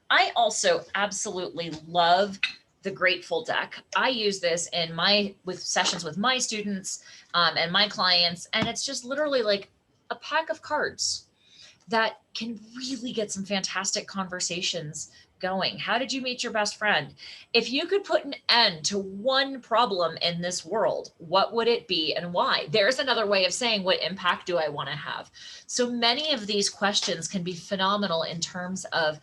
I also absolutely love the Grateful Deck. I use this in with sessions with my students and my clients, and it's just literally like a pack of cards that can really get some fantastic conversations going. How did you meet your best friend? If you could put an end to one problem in this world, what would it be and why? There's another way of saying, what impact do I want to have? So many of these questions can be phenomenal in terms of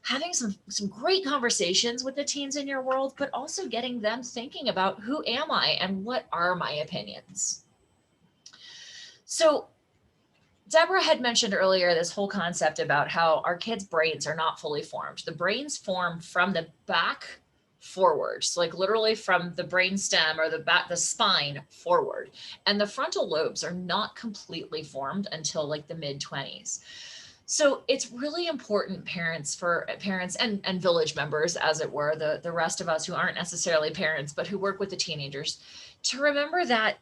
having some great conversations with the teens in your world, but also getting them thinking about, who am I and what are my opinions? So Deborah had mentioned earlier this whole concept about how our kids' brains are not fully formed. The brains form from the back forward, so like literally from the brain stem or the spine forward. And the frontal lobes are not completely formed until like the mid-20s. So it's really important, parents and village members, as it were, the rest of us who aren't necessarily parents, but who work with the teenagers, to remember that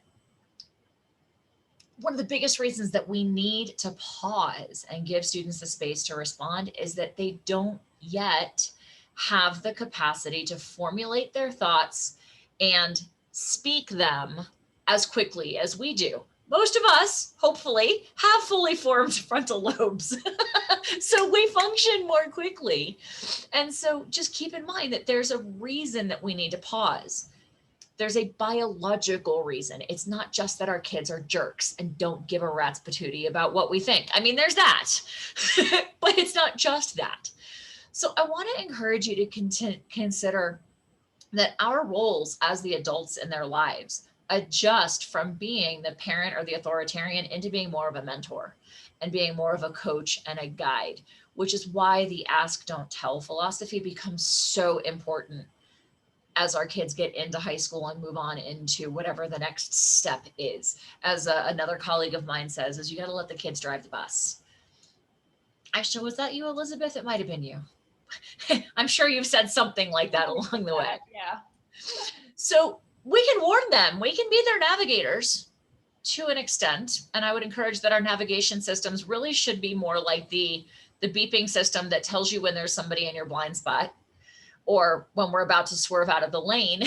one of the biggest reasons that we need to pause and give students the space to respond is that they don't yet have the capacity to formulate their thoughts and speak them as quickly as we do. Most of us, hopefully, have fully formed frontal lobes, so we function more quickly. And so just keep in mind that there's a reason that we need to pause. There's a biological reason. It's not just that our kids are jerks and don't give a rat's patootie about what we think. I mean, there's that, but it's not just that. So I want to encourage you to consider that our roles as the adults in their lives adjust from being the parent or the authoritarian into being more of a mentor and being more of a coach and a guide, which is why the ask, don't tell philosophy becomes so important as our kids get into high school and move on into whatever the next step is. As another colleague of mine says, is you got to let the kids drive the bus. Actually, was that you, Elisabeth? It might have been you. I'm sure you've said something like that along the way. Yeah. So we can warn them. We can be their navigators to an extent. And I would encourage that our navigation systems really should be more like the beeping system that tells you when there's somebody in your blind spot, or when we're about to swerve out of the lane,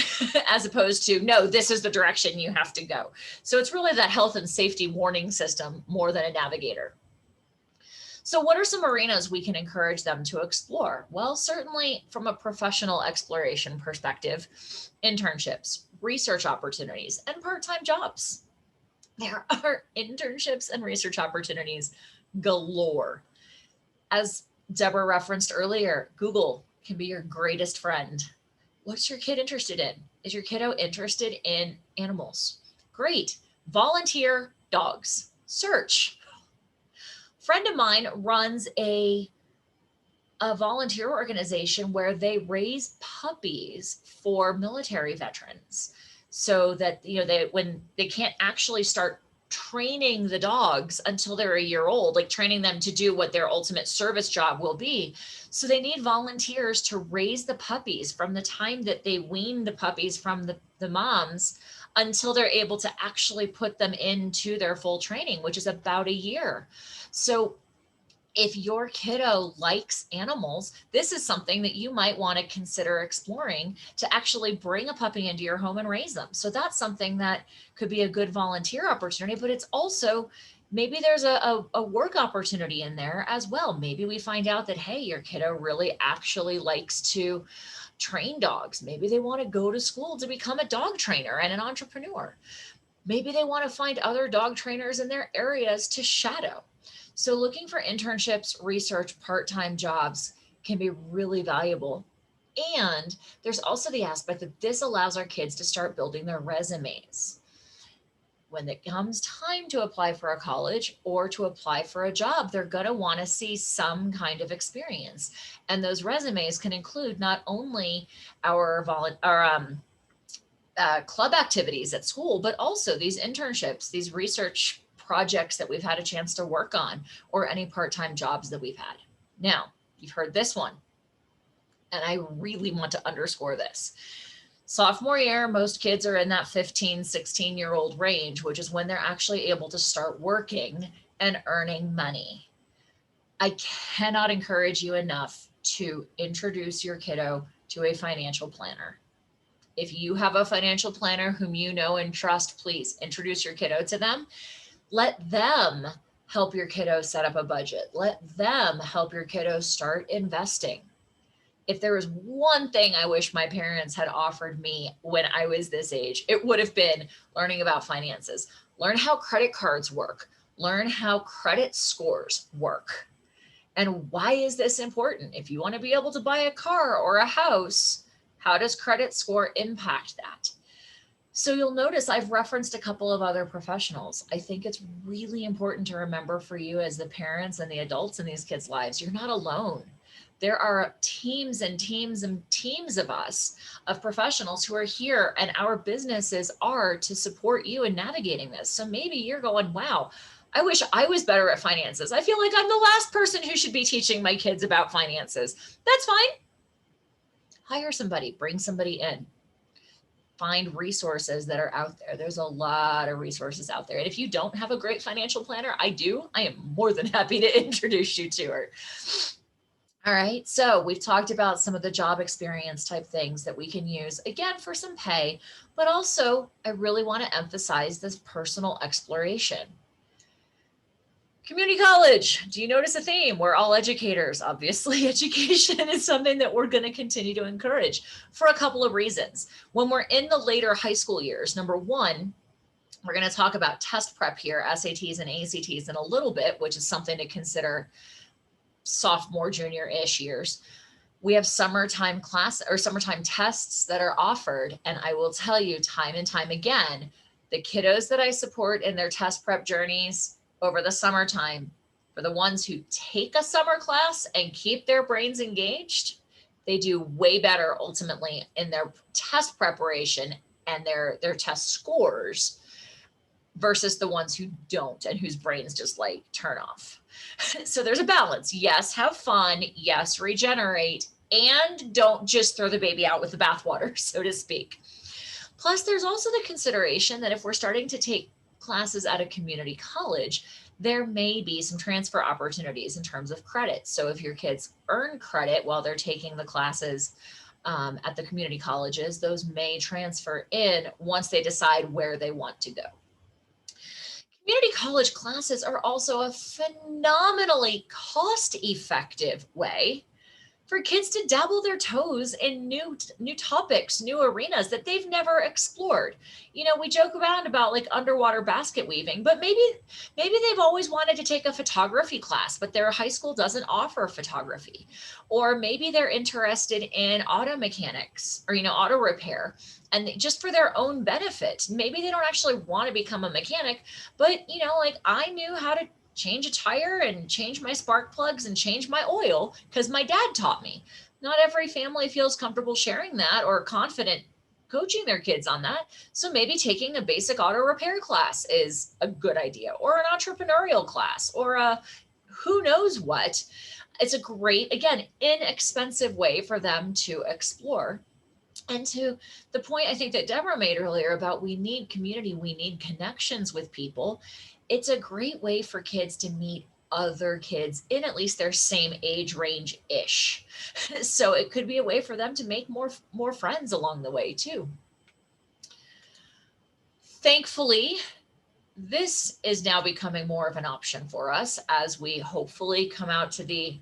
as opposed to, no, this is the direction you have to go. So it's really that health and safety warning system more than a navigator. So what are some arenas we can encourage them to explore? Well, certainly from a professional exploration perspective, internships, research opportunities, and part-time jobs. There are internships and research opportunities galore. As Deborah referenced earlier, Google can be your greatest friend. What's your kid interested in? Is your kiddo interested in animals? Great. Volunteer dogs. Search. Friend of mine runs a volunteer organization where they raise puppies for military veterans, so that when they can't actually start training the dogs until they're a year old, like training them to do what their ultimate service job will be. So they need volunteers to raise the puppies from the time that they wean the puppies from the moms until they're able to actually put them into their full training, which is about a year. So if your kiddo likes animals, this is something that you might want to consider exploring to actually bring a puppy into your home and raise them. So that's something that could be a good volunteer opportunity, but it's also maybe there's a work opportunity in there as well. Maybe we find out that, hey, your kiddo really actually likes to train dogs. Maybe they want to go to school to become a dog trainer and an entrepreneur. Maybe they want to find other dog trainers in their areas to shadow. So looking for internships, research, part-time jobs can be really valuable. And there's also the aspect that this allows our kids to start building their resumes. When it comes time to apply for a college or to apply for a job, they're going to want to see some kind of experience. And those resumes can include not only our club activities at school, but also these internships, these research projects that we've had a chance to work on, or any part-time jobs that we've had. Now, you've heard this one, and I really want to underscore this. Sophomore year, most kids are in that 15, 16-year-old range, which is when they're actually able to start working and earning money. I cannot encourage you enough to introduce your kiddo to a financial planner. If you have a financial planner whom you know and trust, please introduce your kiddo to them. Let them help your kiddo set up a budget. Let them help your kiddo start investing. If there was one thing I wish my parents had offered me when I was this age, it would have been learning about finances. Learn how credit cards work. Learn how credit scores work. And why is this important? If you want to be able to buy a car or a house, how does credit score impact that? So you'll notice I've referenced a couple of other professionals. I think it's really important to remember for you as the parents and the adults in these kids' lives, you're not alone. There are teams and teams and teams of us, of professionals who are here, and our businesses are to support you in navigating this. So maybe you're going, wow, I wish I was better at finances. I feel like I'm the last person who should be teaching my kids about finances. That's fine. Hire somebody, bring somebody in. Find resources that are out there. There's a lot of resources out there. And if you don't have a great financial planner, I am more than happy to introduce you to her. All right. So we've talked about some of the job experience type things that we can use, again, for some pay, but also I really want to emphasize this personal exploration. Community college. Do you notice a theme? We're all educators. Obviously, education is something that we're going to continue to encourage for a couple of reasons. When we're in the later high school years, number one, we're going to talk about test prep here, SATs and ACTs in a little bit, which is something to consider sophomore, junior-ish years. We have summertime class or summertime tests that are offered. And I will tell you time and time again, the kiddos that I support in their test prep journeys over the summertime, for the ones who take a summer class and keep their brains engaged, they do way better ultimately in their test preparation and their test scores versus the ones who don't and whose brains just like turn off. So there's a balance. Yes, have fun. Yes, regenerate, and don't just throw the baby out with the bathwater, so to speak. Plus, there's also the consideration that if we're starting to take classes at a community college, there may be some transfer opportunities in terms of credit. So if your kids earn credit while they're taking the classes at the community colleges, those may transfer in once they decide where they want to go. Community college classes are also a phenomenally cost-effective way for kids to dabble their toes in new topics, new arenas that they've never explored. You know, we joke around about like underwater basket weaving, but maybe they've always wanted to take a photography class, but their high school doesn't offer photography. Or maybe they're interested in auto mechanics or, auto repair, and just for their own benefit. Maybe they don't actually want to become a mechanic, but like I knew how to change a tire and change my spark plugs and change my oil because my dad taught me. Not every family feels comfortable sharing that or confident coaching their kids on that. So maybe taking a basic auto repair class is a good idea, or an entrepreneurial class, or a who knows what. It's a great, again, inexpensive way for them to explore. And to the point I think that Deborah made earlier about we need community, we need connections with people. It's a great way for kids to meet other kids in at least their same age range ish. So it could be a way for them to make more friends along the way too. Thankfully, this is now becoming more of an option for us as we hopefully come out to the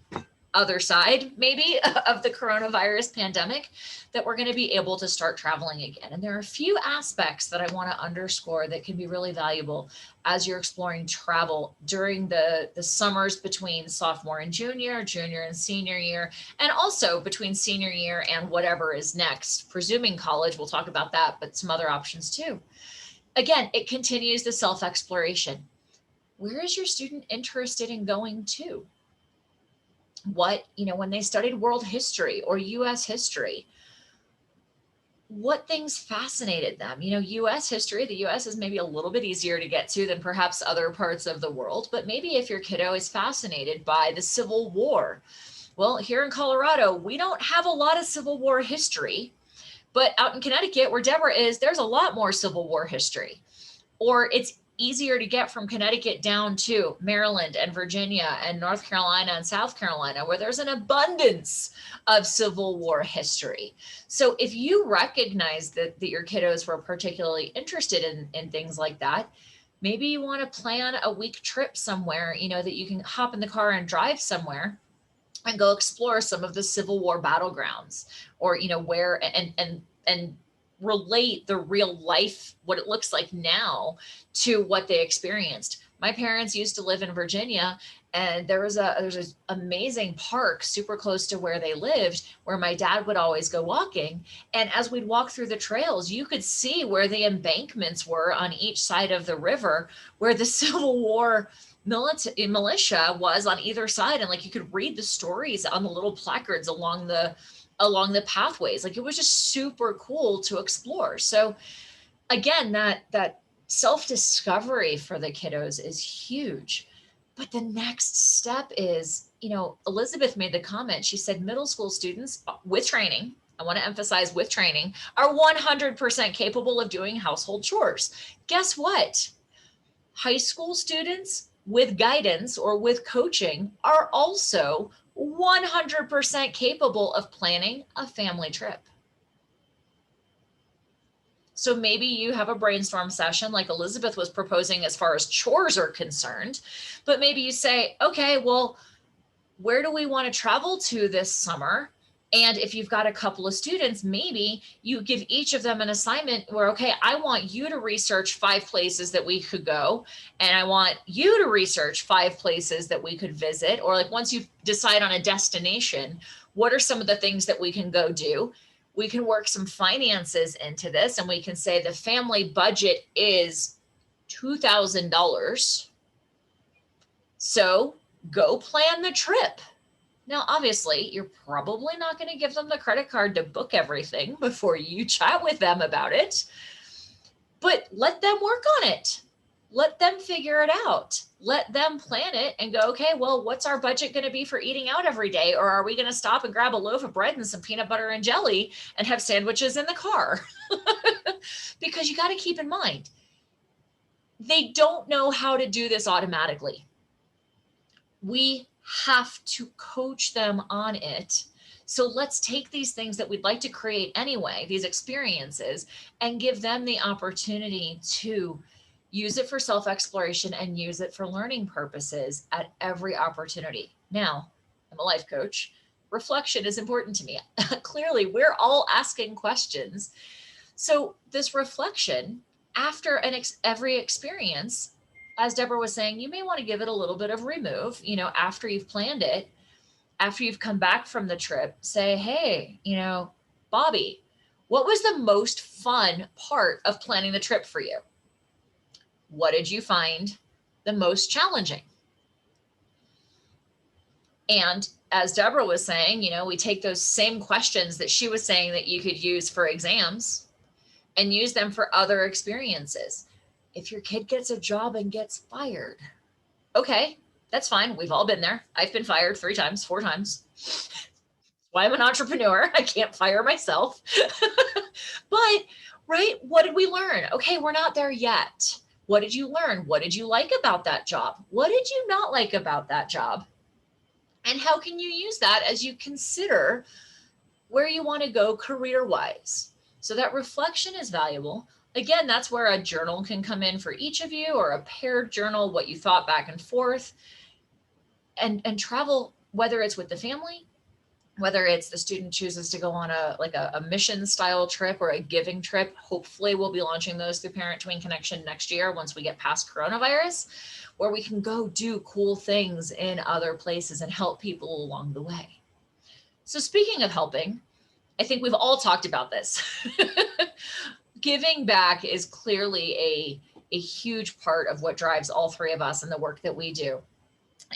other side, maybe, of the coronavirus pandemic, that we're going to be able to start traveling again. And there are a few aspects that I want to underscore that can be really valuable as you're exploring travel during the summers between sophomore and junior and senior year, and also between senior year and whatever is next, presuming college. We'll talk about that, but some other options too. Again, it continues the self-exploration. Where is your student interested in going to? What, when they studied world history or US history, what things fascinated them? US history, the US is maybe a little bit easier to get to than perhaps other parts of the world, but maybe if your kiddo is fascinated by the Civil War, well, here in Colorado, we don't have a lot of Civil War history, but out in Connecticut, where Deborah is, there's a lot more Civil War history. Or it's easier to get from Connecticut down to Maryland and Virginia and North Carolina and South Carolina, where there's an abundance of Civil War history. So if you recognize that your kiddos were particularly interested in things like that, maybe you want to plan a week trip somewhere, that you can hop in the car and drive somewhere and go explore some of the Civil War battlegrounds, or, where and relate the real life, what it looks like now, to what they experienced. My parents used to live in Virginia, and there's an amazing park super close to where they lived, where my dad would always go walking. And as we'd walk through the trails, you could see where the embankments were on each side of the river, where the Civil War militia was on either side. And like, you could read the stories on the little placards along the pathways. Like, it was just super cool to explore. So again, that self-discovery for the kiddos is huge. But the next step is, Elisabeth made the comment, she said middle school students with training, I want to emphasize with training, are 100% capable of doing household chores. Guess what? High school students with guidance or with coaching are also 100% capable of planning a family trip. So maybe you have a brainstorm session like Elisabeth was proposing as far as chores are concerned, but maybe you say, okay, well, where do we want to travel to this summer? And if you've got a couple of students, maybe you give each of them an assignment where, okay, I want you to research 5 places that we could go. And I want you to research 5 places that we could visit. Or like, once you decide on a destination, what are some of the things that we can go do? We can work some finances into this, and we can say the family budget is $2,000. So go plan the trip. Now, obviously, you're probably not going to give them the credit card to book everything before you chat with them about it, but let them work on it. Let them figure it out. Let them plan it and go, okay, well, what's our budget going to be for eating out every day? Or are we going to stop and grab a loaf of bread and some peanut butter and jelly and have sandwiches in the car? Because you got to keep in mind, they don't know how to do this automatically. We have to coach them on it. So let's take these things that we'd like to create anyway, these experiences, and give them the opportunity to use it for self-exploration and use it for learning purposes at every opportunity. Now, I'm a life coach. Reflection is important to me. Clearly, we're all asking questions. So this reflection after every experience, as Deborah was saying, you may want to give it a little bit of remove, after you've planned it, after you've come back from the trip, say, hey, Bobby, what was the most fun part of planning the trip for you? What did you find the most challenging? And as Deborah was saying, we take those same questions that she was saying that you could use for exams, and use them for other experiences. If your kid gets a job and gets fired, okay, that's fine. We've all been there. I've been fired 3 times, 4 times. Why I'm an entrepreneur. I can't fire myself. But, right, what did we learn? Okay, we're not there yet. What did you learn? What did you like about that job? What did you not like about that job? And how can you use that as you consider where you want to go career-wise? So that reflection is valuable. Again, that's where a journal can come in for each of you, or a paired journal, what you thought back and forth, and travel, whether it's with the family, whether it's the student chooses to go on a mission style trip or a giving trip. Hopefully we'll be launching those through Parent Tween Connection next year once we get past coronavirus, where we can go do cool things in other places and help people along the way. So speaking of helping, I think we've all talked about this. Giving back is clearly a huge part of what drives all 3 of us in the work that we do.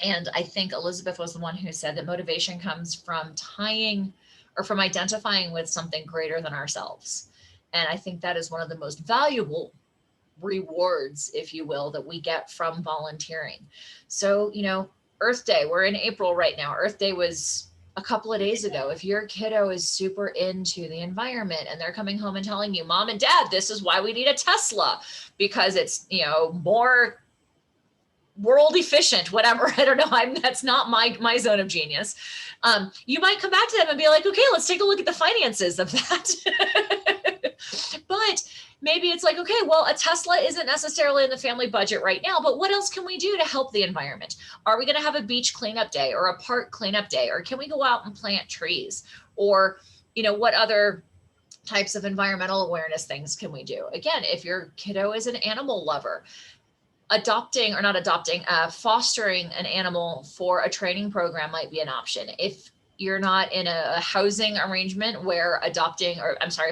And I think Elisabeth was the one who said that motivation comes from tying or from identifying with something greater than ourselves. And I think that is one of the most valuable rewards, if you will, that we get from volunteering. So, Earth Day, we're in April right now. Earth Day was a couple of days ago. If your kiddo is super into the environment and they're coming home and telling you, Mom and Dad, this is why we need a Tesla, because it's, more world efficient, whatever. I don't know. That's not my zone of genius. You might come back to them and be like, okay, let's take a look at the finances of that. But maybe it's like, okay, well, a Tesla isn't necessarily in the family budget right now, but what else can we do to help the environment? Are we going to have a beach cleanup day or a park cleanup day? Or can we go out and plant trees? Or, what other types of environmental awareness things can we do? Again, if your kiddo is an animal lover, fostering an animal for a training program might be an option. If you're not in a housing arrangement where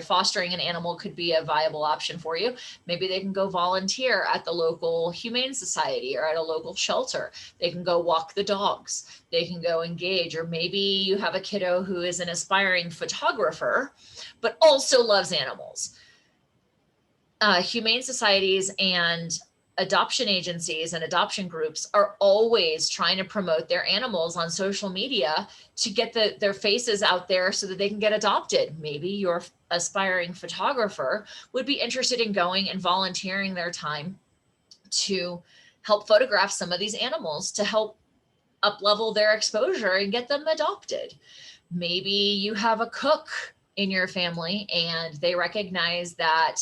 fostering an animal could be a viable option for you, maybe they can go volunteer at the local humane society or at a local shelter. They can go walk the dogs. They can go engage, or maybe you have a kiddo who is an aspiring photographer, but also loves animals. Humane societies and adoption agencies and adoption groups are always trying to promote their animals on social media to get their faces out there so that they can get adopted. Maybe your aspiring photographer would be interested in going and volunteering their time to help photograph some of these animals to help up-level their exposure and get them adopted. Maybe you have a cook in your family and they recognize that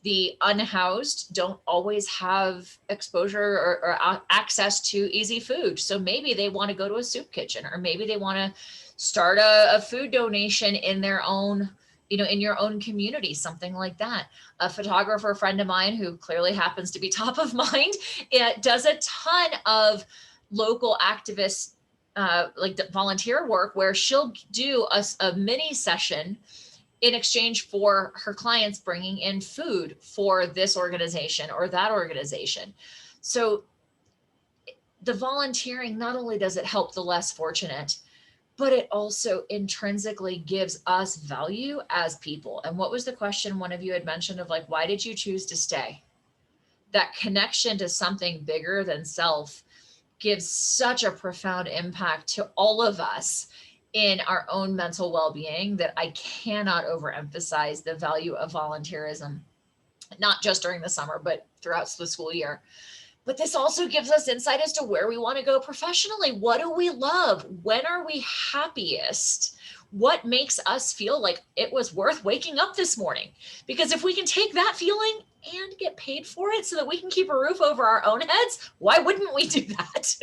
the unhoused don't always have exposure or access to easy food. So maybe they want to go to a soup kitchen, or maybe they want to start a food donation in their own, in your own community, something like that. A photographer friend of mine who clearly happens to be top of mind, it does a ton of local activist volunteer work where she'll do a mini session in exchange for her clients bringing in food for this organization or that organization. So the volunteering, not only does it help the less fortunate, but it also intrinsically gives us value as people. And what was the question one of you had mentioned of why did you choose to stay? That connection to something bigger than self gives such a profound impact to all of us in our own mental well-being that I cannot overemphasize the value of volunteerism, not just during the summer, but throughout the school year. But this also gives us insight as to where we want to go professionally. What do we love? When are we happiest? What makes us feel like it was worth waking up this morning? Because if we can take that feeling and get paid for it so that we can keep a roof over our own heads, why wouldn't we do that?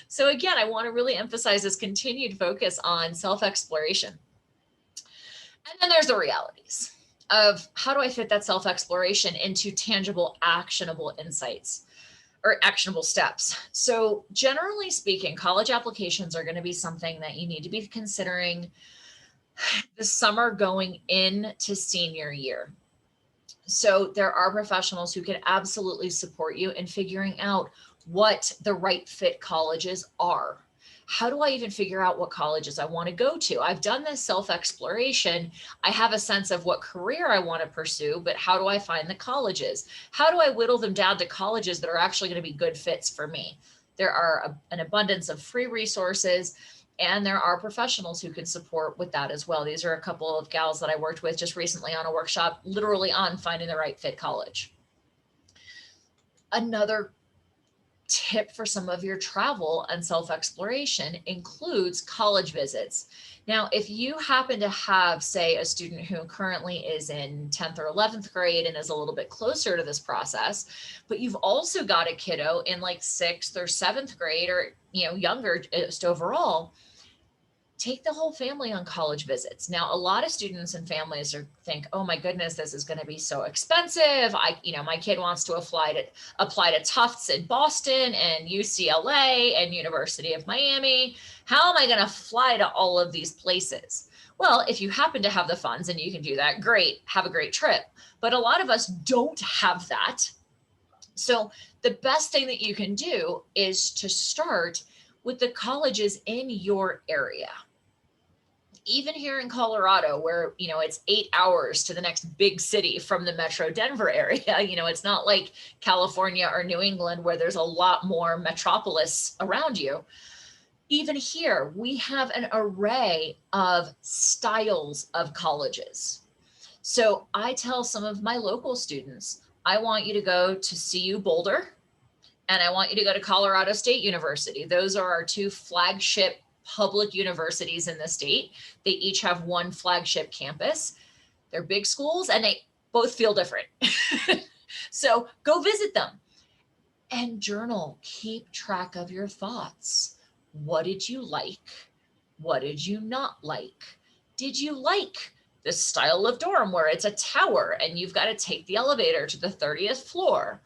So again, I want to really emphasize this continued focus on self-exploration. And then there's the realities of how do I fit that self-exploration into tangible, actionable insights or actionable steps. So generally speaking, college applications are going to be something that you need to be considering the summer going into senior year. So there are professionals who can absolutely support you in figuring out what the right fit colleges are. How do I even figure out what colleges I want to go to? I've done this self-exploration. I have a sense of what career I want to pursue, but how do I find the colleges? How do I whittle them down to colleges that are actually going to be good fits for me? There are an abundance of free resources, and there are professionals who can support with that as well. These are a couple of gals that I worked with just recently on a workshop, literally on finding the right fit college. Another tip for some of your travel and self-exploration includes college visits. Now, if you happen to have, say, a student who currently is in 10th or 11th grade and is a little bit closer to this process, but you've also got a kiddo in like 6th or 7th grade or, younger just overall, take the whole family on college visits. Now, a lot of students and families think, oh my goodness, this is going to be so expensive. My kid wants to apply to Tufts in Boston and UCLA and University of Miami. How am I going to fly to all of these places? Well, if you happen to have the funds and you can do that, great, have a great trip. But a lot of us don't have that. So the best thing that you can do is to start with the colleges in your area. Even here in Colorado, where, it's 8 hours to the next big city from the Metro Denver area, it's not like California or New England where there's a lot more metropolis around you. Even here, we have an array of styles of colleges. So I tell some of my local students, I want you to go to CU Boulder, and I want you to go to Colorado State University. Those are our two flagship public universities in the state. They each have one flagship campus. They're big schools and they both feel different. So go visit them and journal. Keep track of your thoughts. What did you like? What did you not like? Did you like the style of dorm where it's a tower and you've got to take the elevator to the 30th floor?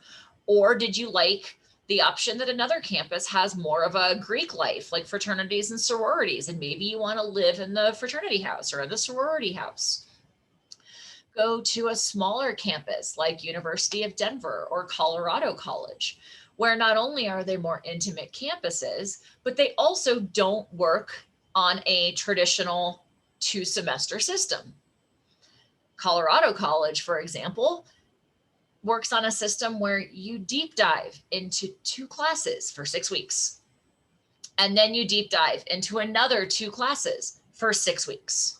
Or did you like the option that another campus has more of a Greek life, like fraternities and sororities, and maybe you want to live in the fraternity house or the sorority house? Go to a smaller campus like University of Denver or Colorado College, where not only are they more intimate campuses, but they also don't work on a traditional 2-semester system. Colorado College, for example, works on a system where you deep dive into 2 classes for 6 weeks. And then you deep dive into another 2 classes for 6 weeks.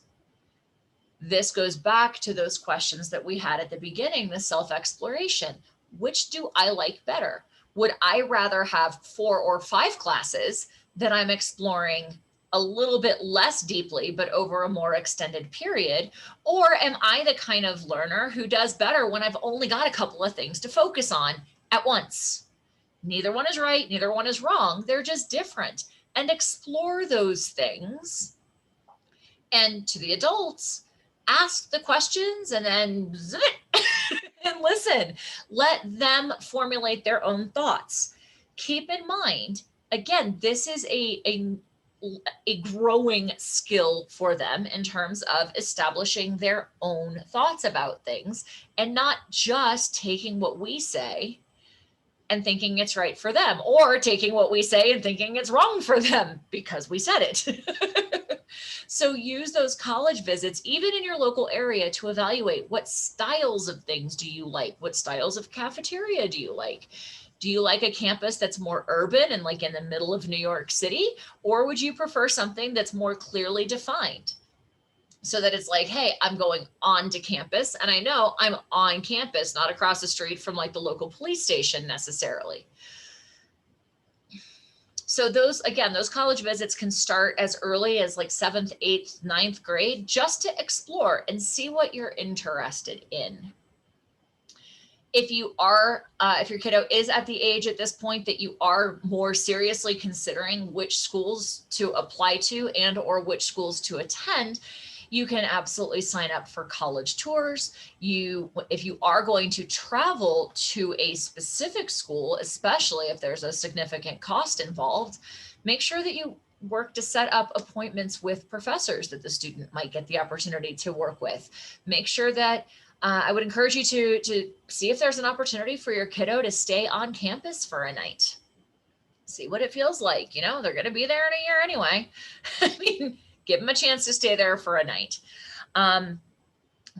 This goes back to those questions that we had at the beginning, the self-exploration. Which do I like better? Would I rather have 4 or 5 classes that I'm exploring a little bit less deeply, but over a more extended period? Or am I the kind of learner who does better when I've only got a couple of things to focus on at once? Neither one is right, neither one is wrong. They're just different. And explore those things. And to the adults, ask the questions and then and listen. Let them formulate their own thoughts. Keep in mind, again, this is a growing skill for them in terms of establishing their own thoughts about things and not just taking what we say and thinking it's right for them, or taking what we say and thinking it's wrong for them because we said it. So use those college visits, even in your local area, to evaluate what styles of things do you like? What styles of cafeteria do you like? Do you like a campus that's more urban and like in the middle of New York City? Or would you prefer something that's more clearly defined? So that it's like, hey, I'm going on to campus and I know I'm on campus, not across the street from like the local police station necessarily. So those college visits can start as early as like 7th, 8th, 9th grade, just to explore and see what you're interested in. If you are, if your kiddo is at the age at this point that you are more seriously considering which schools to apply to and or which schools to attend, you can absolutely sign up for college tours. If you are going to travel to a specific school, especially if there's a significant cost involved, make sure that you work to set up appointments with professors that the student might get the opportunity to work with. Make sure that I would encourage you to see if there's an opportunity for your kiddo to stay on campus for a night. see what it feels like. You know, they're going to be there in a year anyway. I mean, give them a chance to stay there for a night.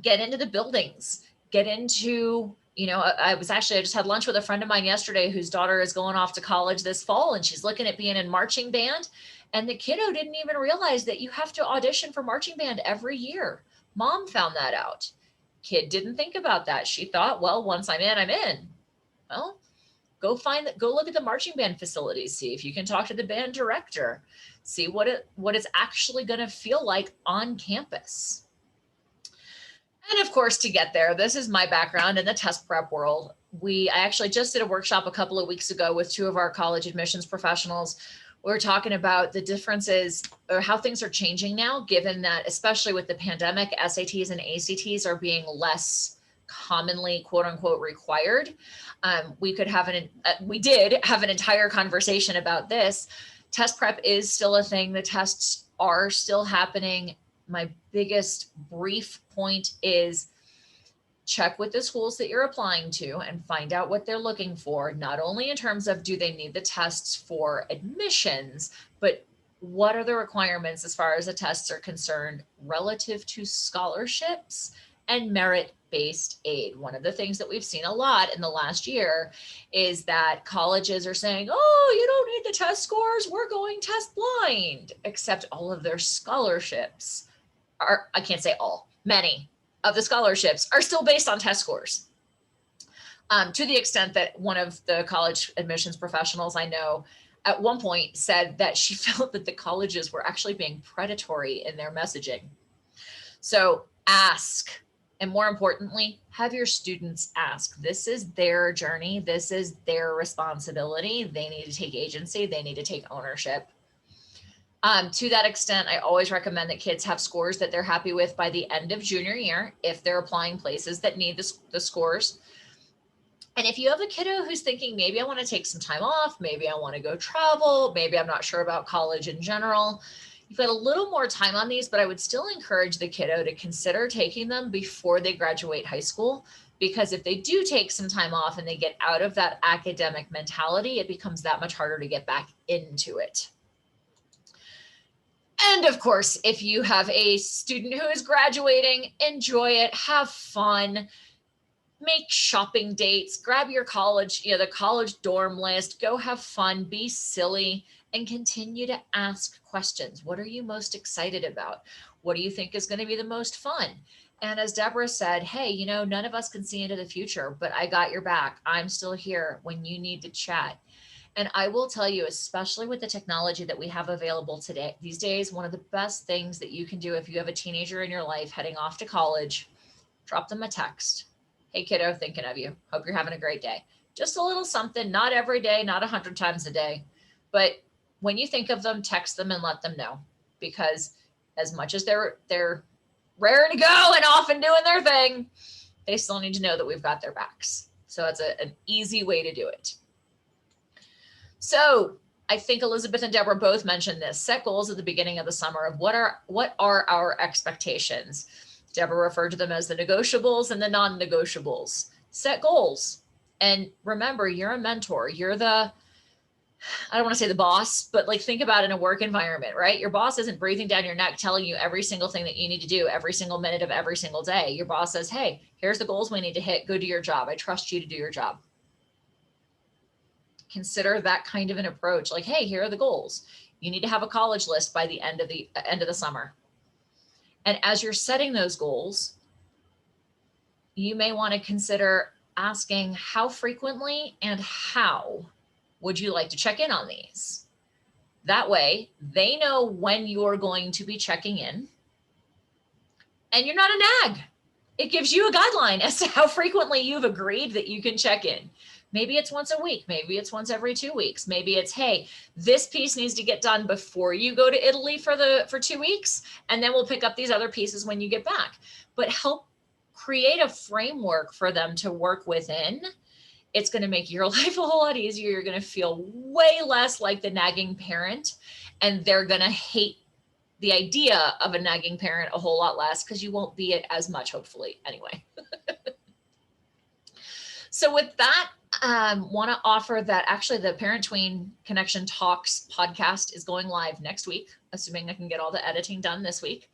Get into the buildings, get into, you know, I just had lunch with a friend of mine yesterday whose daughter is going off to college this fall, and she's looking at being in marching band. And the kiddo didn't even realize that you have to audition for marching band every year. Mom found that out. Kid didn't think about that. She thought, well, once I'm in, I'm in. Well, go look at the marching band facilities, see if you can talk to the band director, see what it's actually going to feel like on campus. And of course, to get there, this is my background in the test prep world. I actually just did a workshop a couple of weeks ago with 2 of our college admissions professionals. We were talking about the differences or how things are changing now, given that, especially with the pandemic, SATs and ACTs are being less commonly, quote unquote, required. We did have an entire conversation about this. Test prep is still a thing. The tests are still happening. My biggest brief point is check with the schools that you're applying to and find out what they're looking for, not only in terms of do they need the tests for admissions, but what are the requirements as far as the tests are concerned relative to scholarships and merit-based aid. One of the things that we've seen a lot in the last year is that colleges are saying, oh, you don't need the test scores, we're going test blind, except all of their scholarships are, I can't say all, many of the scholarships are still based on test scores. To the extent that one of the college admissions professionals I know at one point said that she felt that the colleges were actually being predatory in their messaging. So ask, and more importantly, have your students ask. This is their journey. This is their responsibility. They need to take agency. They need to take ownership. To that extent, I always recommend that kids have scores that they're happy with by the end of junior year if they're applying places that need the scores. And if you have a kiddo who's thinking, maybe I want to take some time off, maybe I want to go travel, maybe I'm not sure about college in general, you've got a little more time on these, but I would still encourage the kiddo to consider taking them before they graduate high school, because if they do take some time off and they get out of that academic mentality, it becomes that much harder to get back into it. And of course, if you have a student who is graduating, enjoy it, have fun, make shopping dates, grab your college, the college dorm list, go have fun, be silly, and continue to ask questions. What are you most excited about? What do you think is going to be the most fun? And as Deborah said, hey, none of us can see into the future, but I got your back. I'm still here when you need to chat. And I will tell you, especially with the technology that we have available today, these days, one of the best things that you can do if you have a teenager in your life heading off to college, drop them a text. Hey kiddo, thinking of you. Hope you're having a great day. Just a little something, not every day, not 100 times a day, but when you think of them, text them and let them know, because as much as they're rare to go and often doing their thing, they still need to know that we've got their backs. So it's an easy way to do it. So I think Elisabeth and Deborah both mentioned this. Set goals at the beginning of the summer of what are our expectations. Deborah referred to them as the negotiables and the non-negotiables. Set goals. And remember, you're a mentor. You're I don't want to say the boss, but think about it in a work environment, right? Your boss isn't breathing down your neck telling you every single thing that you need to do every single minute of every single day. Your boss says, hey, here's the goals we need to hit. Go do your job. I trust you to do your job. Consider that kind of an approach. Hey, here are the goals. You need to have a college list by the end of the summer. And as you're setting those goals, you may want to consider asking how frequently and how would you like to check in on these? That way they know when you're going to be checking in and you're not a nag. It gives you a guideline as to how frequently you've agreed that you can check in. Maybe it's once a week. Maybe it's once every 2 weeks. Maybe it's, hey, this piece needs to get done before you go to Italy for 2 weeks, and then we'll pick up these other pieces when you get back. But help create a framework for them to work within. It's going to make your life a whole lot easier. You're going to feel way less like the nagging parent, and they're going to hate the idea of a nagging parent a whole lot less because you won't be it as much, hopefully, anyway. So with that, want to offer that actually the Parent Tween Connection Talks podcast is going live next week, assuming I can get all the editing done this week.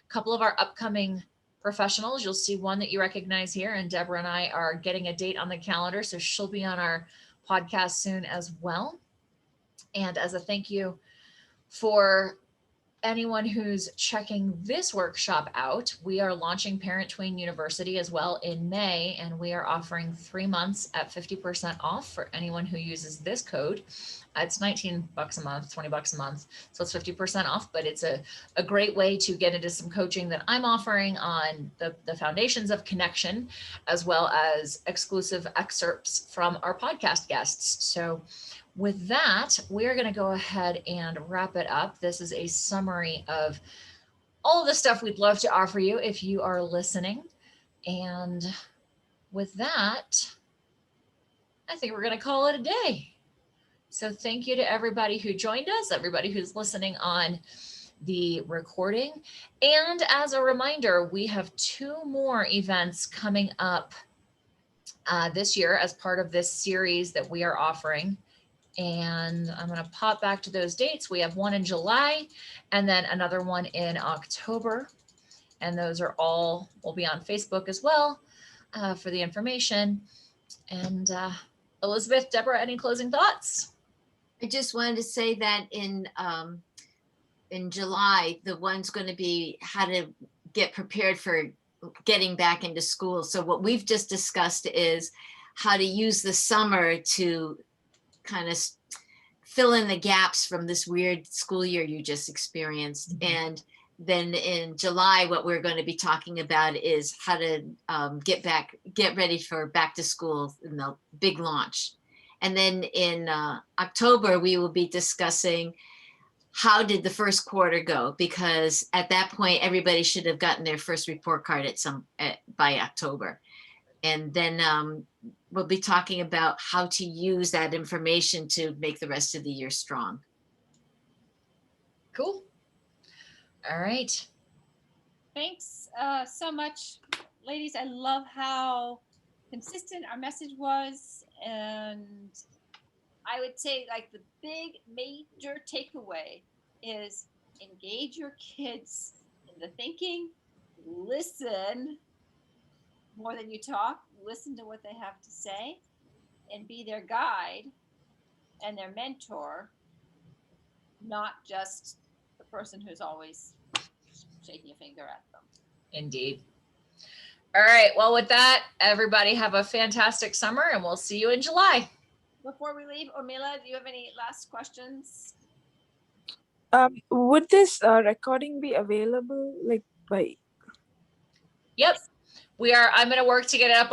A couple of our upcoming professionals, you'll see one that you recognize here, and Deborah and I are getting a date on the calendar, so she'll be on our podcast soon as well. And as a thank you for anyone who's checking this workshop out, we are launching Parent Tween University as well in May, and we are offering 3 months at 50% off for anyone who uses this code. It's $19 a month, $20 a month, so it's 50% off, but it's a great way to get into some coaching that I'm offering on the foundations of connection, as well as exclusive excerpts from our podcast guests. So with that, we're going to go ahead and wrap it up. This is a summary of all the stuff we'd love to offer you if you are listening. And with that, I think we're going to call it a day. So thank you to everybody who joined us, everybody who's listening on the recording. And as a reminder, we have 2 more events coming up this year as part of this series that we are offering. And I'm going to pop back to those dates. We have one in July and then another one in October. And those are all, will be on Facebook as well for the information. And Elisabeth, Deborah, any closing thoughts? I just wanted to say that in July, the one's going to be how to get prepared for getting back into school. So what we've just discussed is how to use the summer to kind of fill in the gaps from this weird school year you just experienced. Mm-hmm. And then in July, what we're going to be talking about is how to get ready for back to school in the big launch. And then in October, we will be discussing how did the first quarter go? Because at that point, everybody should have gotten their first report card by October. And then we'll be talking about how to use that information to make the rest of the year strong. Cool. All right. Thanks so much, ladies. I love how consistent our message was. And I would say like the big major takeaway is engage your kids in the thinking, listen more than you talk, listen to what they have to say, and be their guide and their mentor, not just the person who's always shaking a finger at them. Indeed. All right. Well, with that, everybody have a fantastic summer, and we'll see you in July. Before we leave, Ormila, do you have any last questions? Would this recording be available by? Yep. I'm going to work to get it up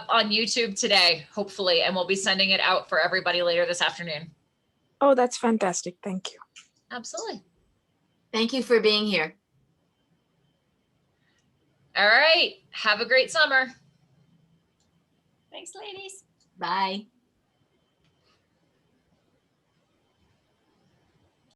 on YouTube today, hopefully, and we'll be sending it out for everybody later this afternoon. Oh, that's fantastic. Thank you. Absolutely. Thank you for being here. All right. Have a great summer. Thanks, ladies. Bye.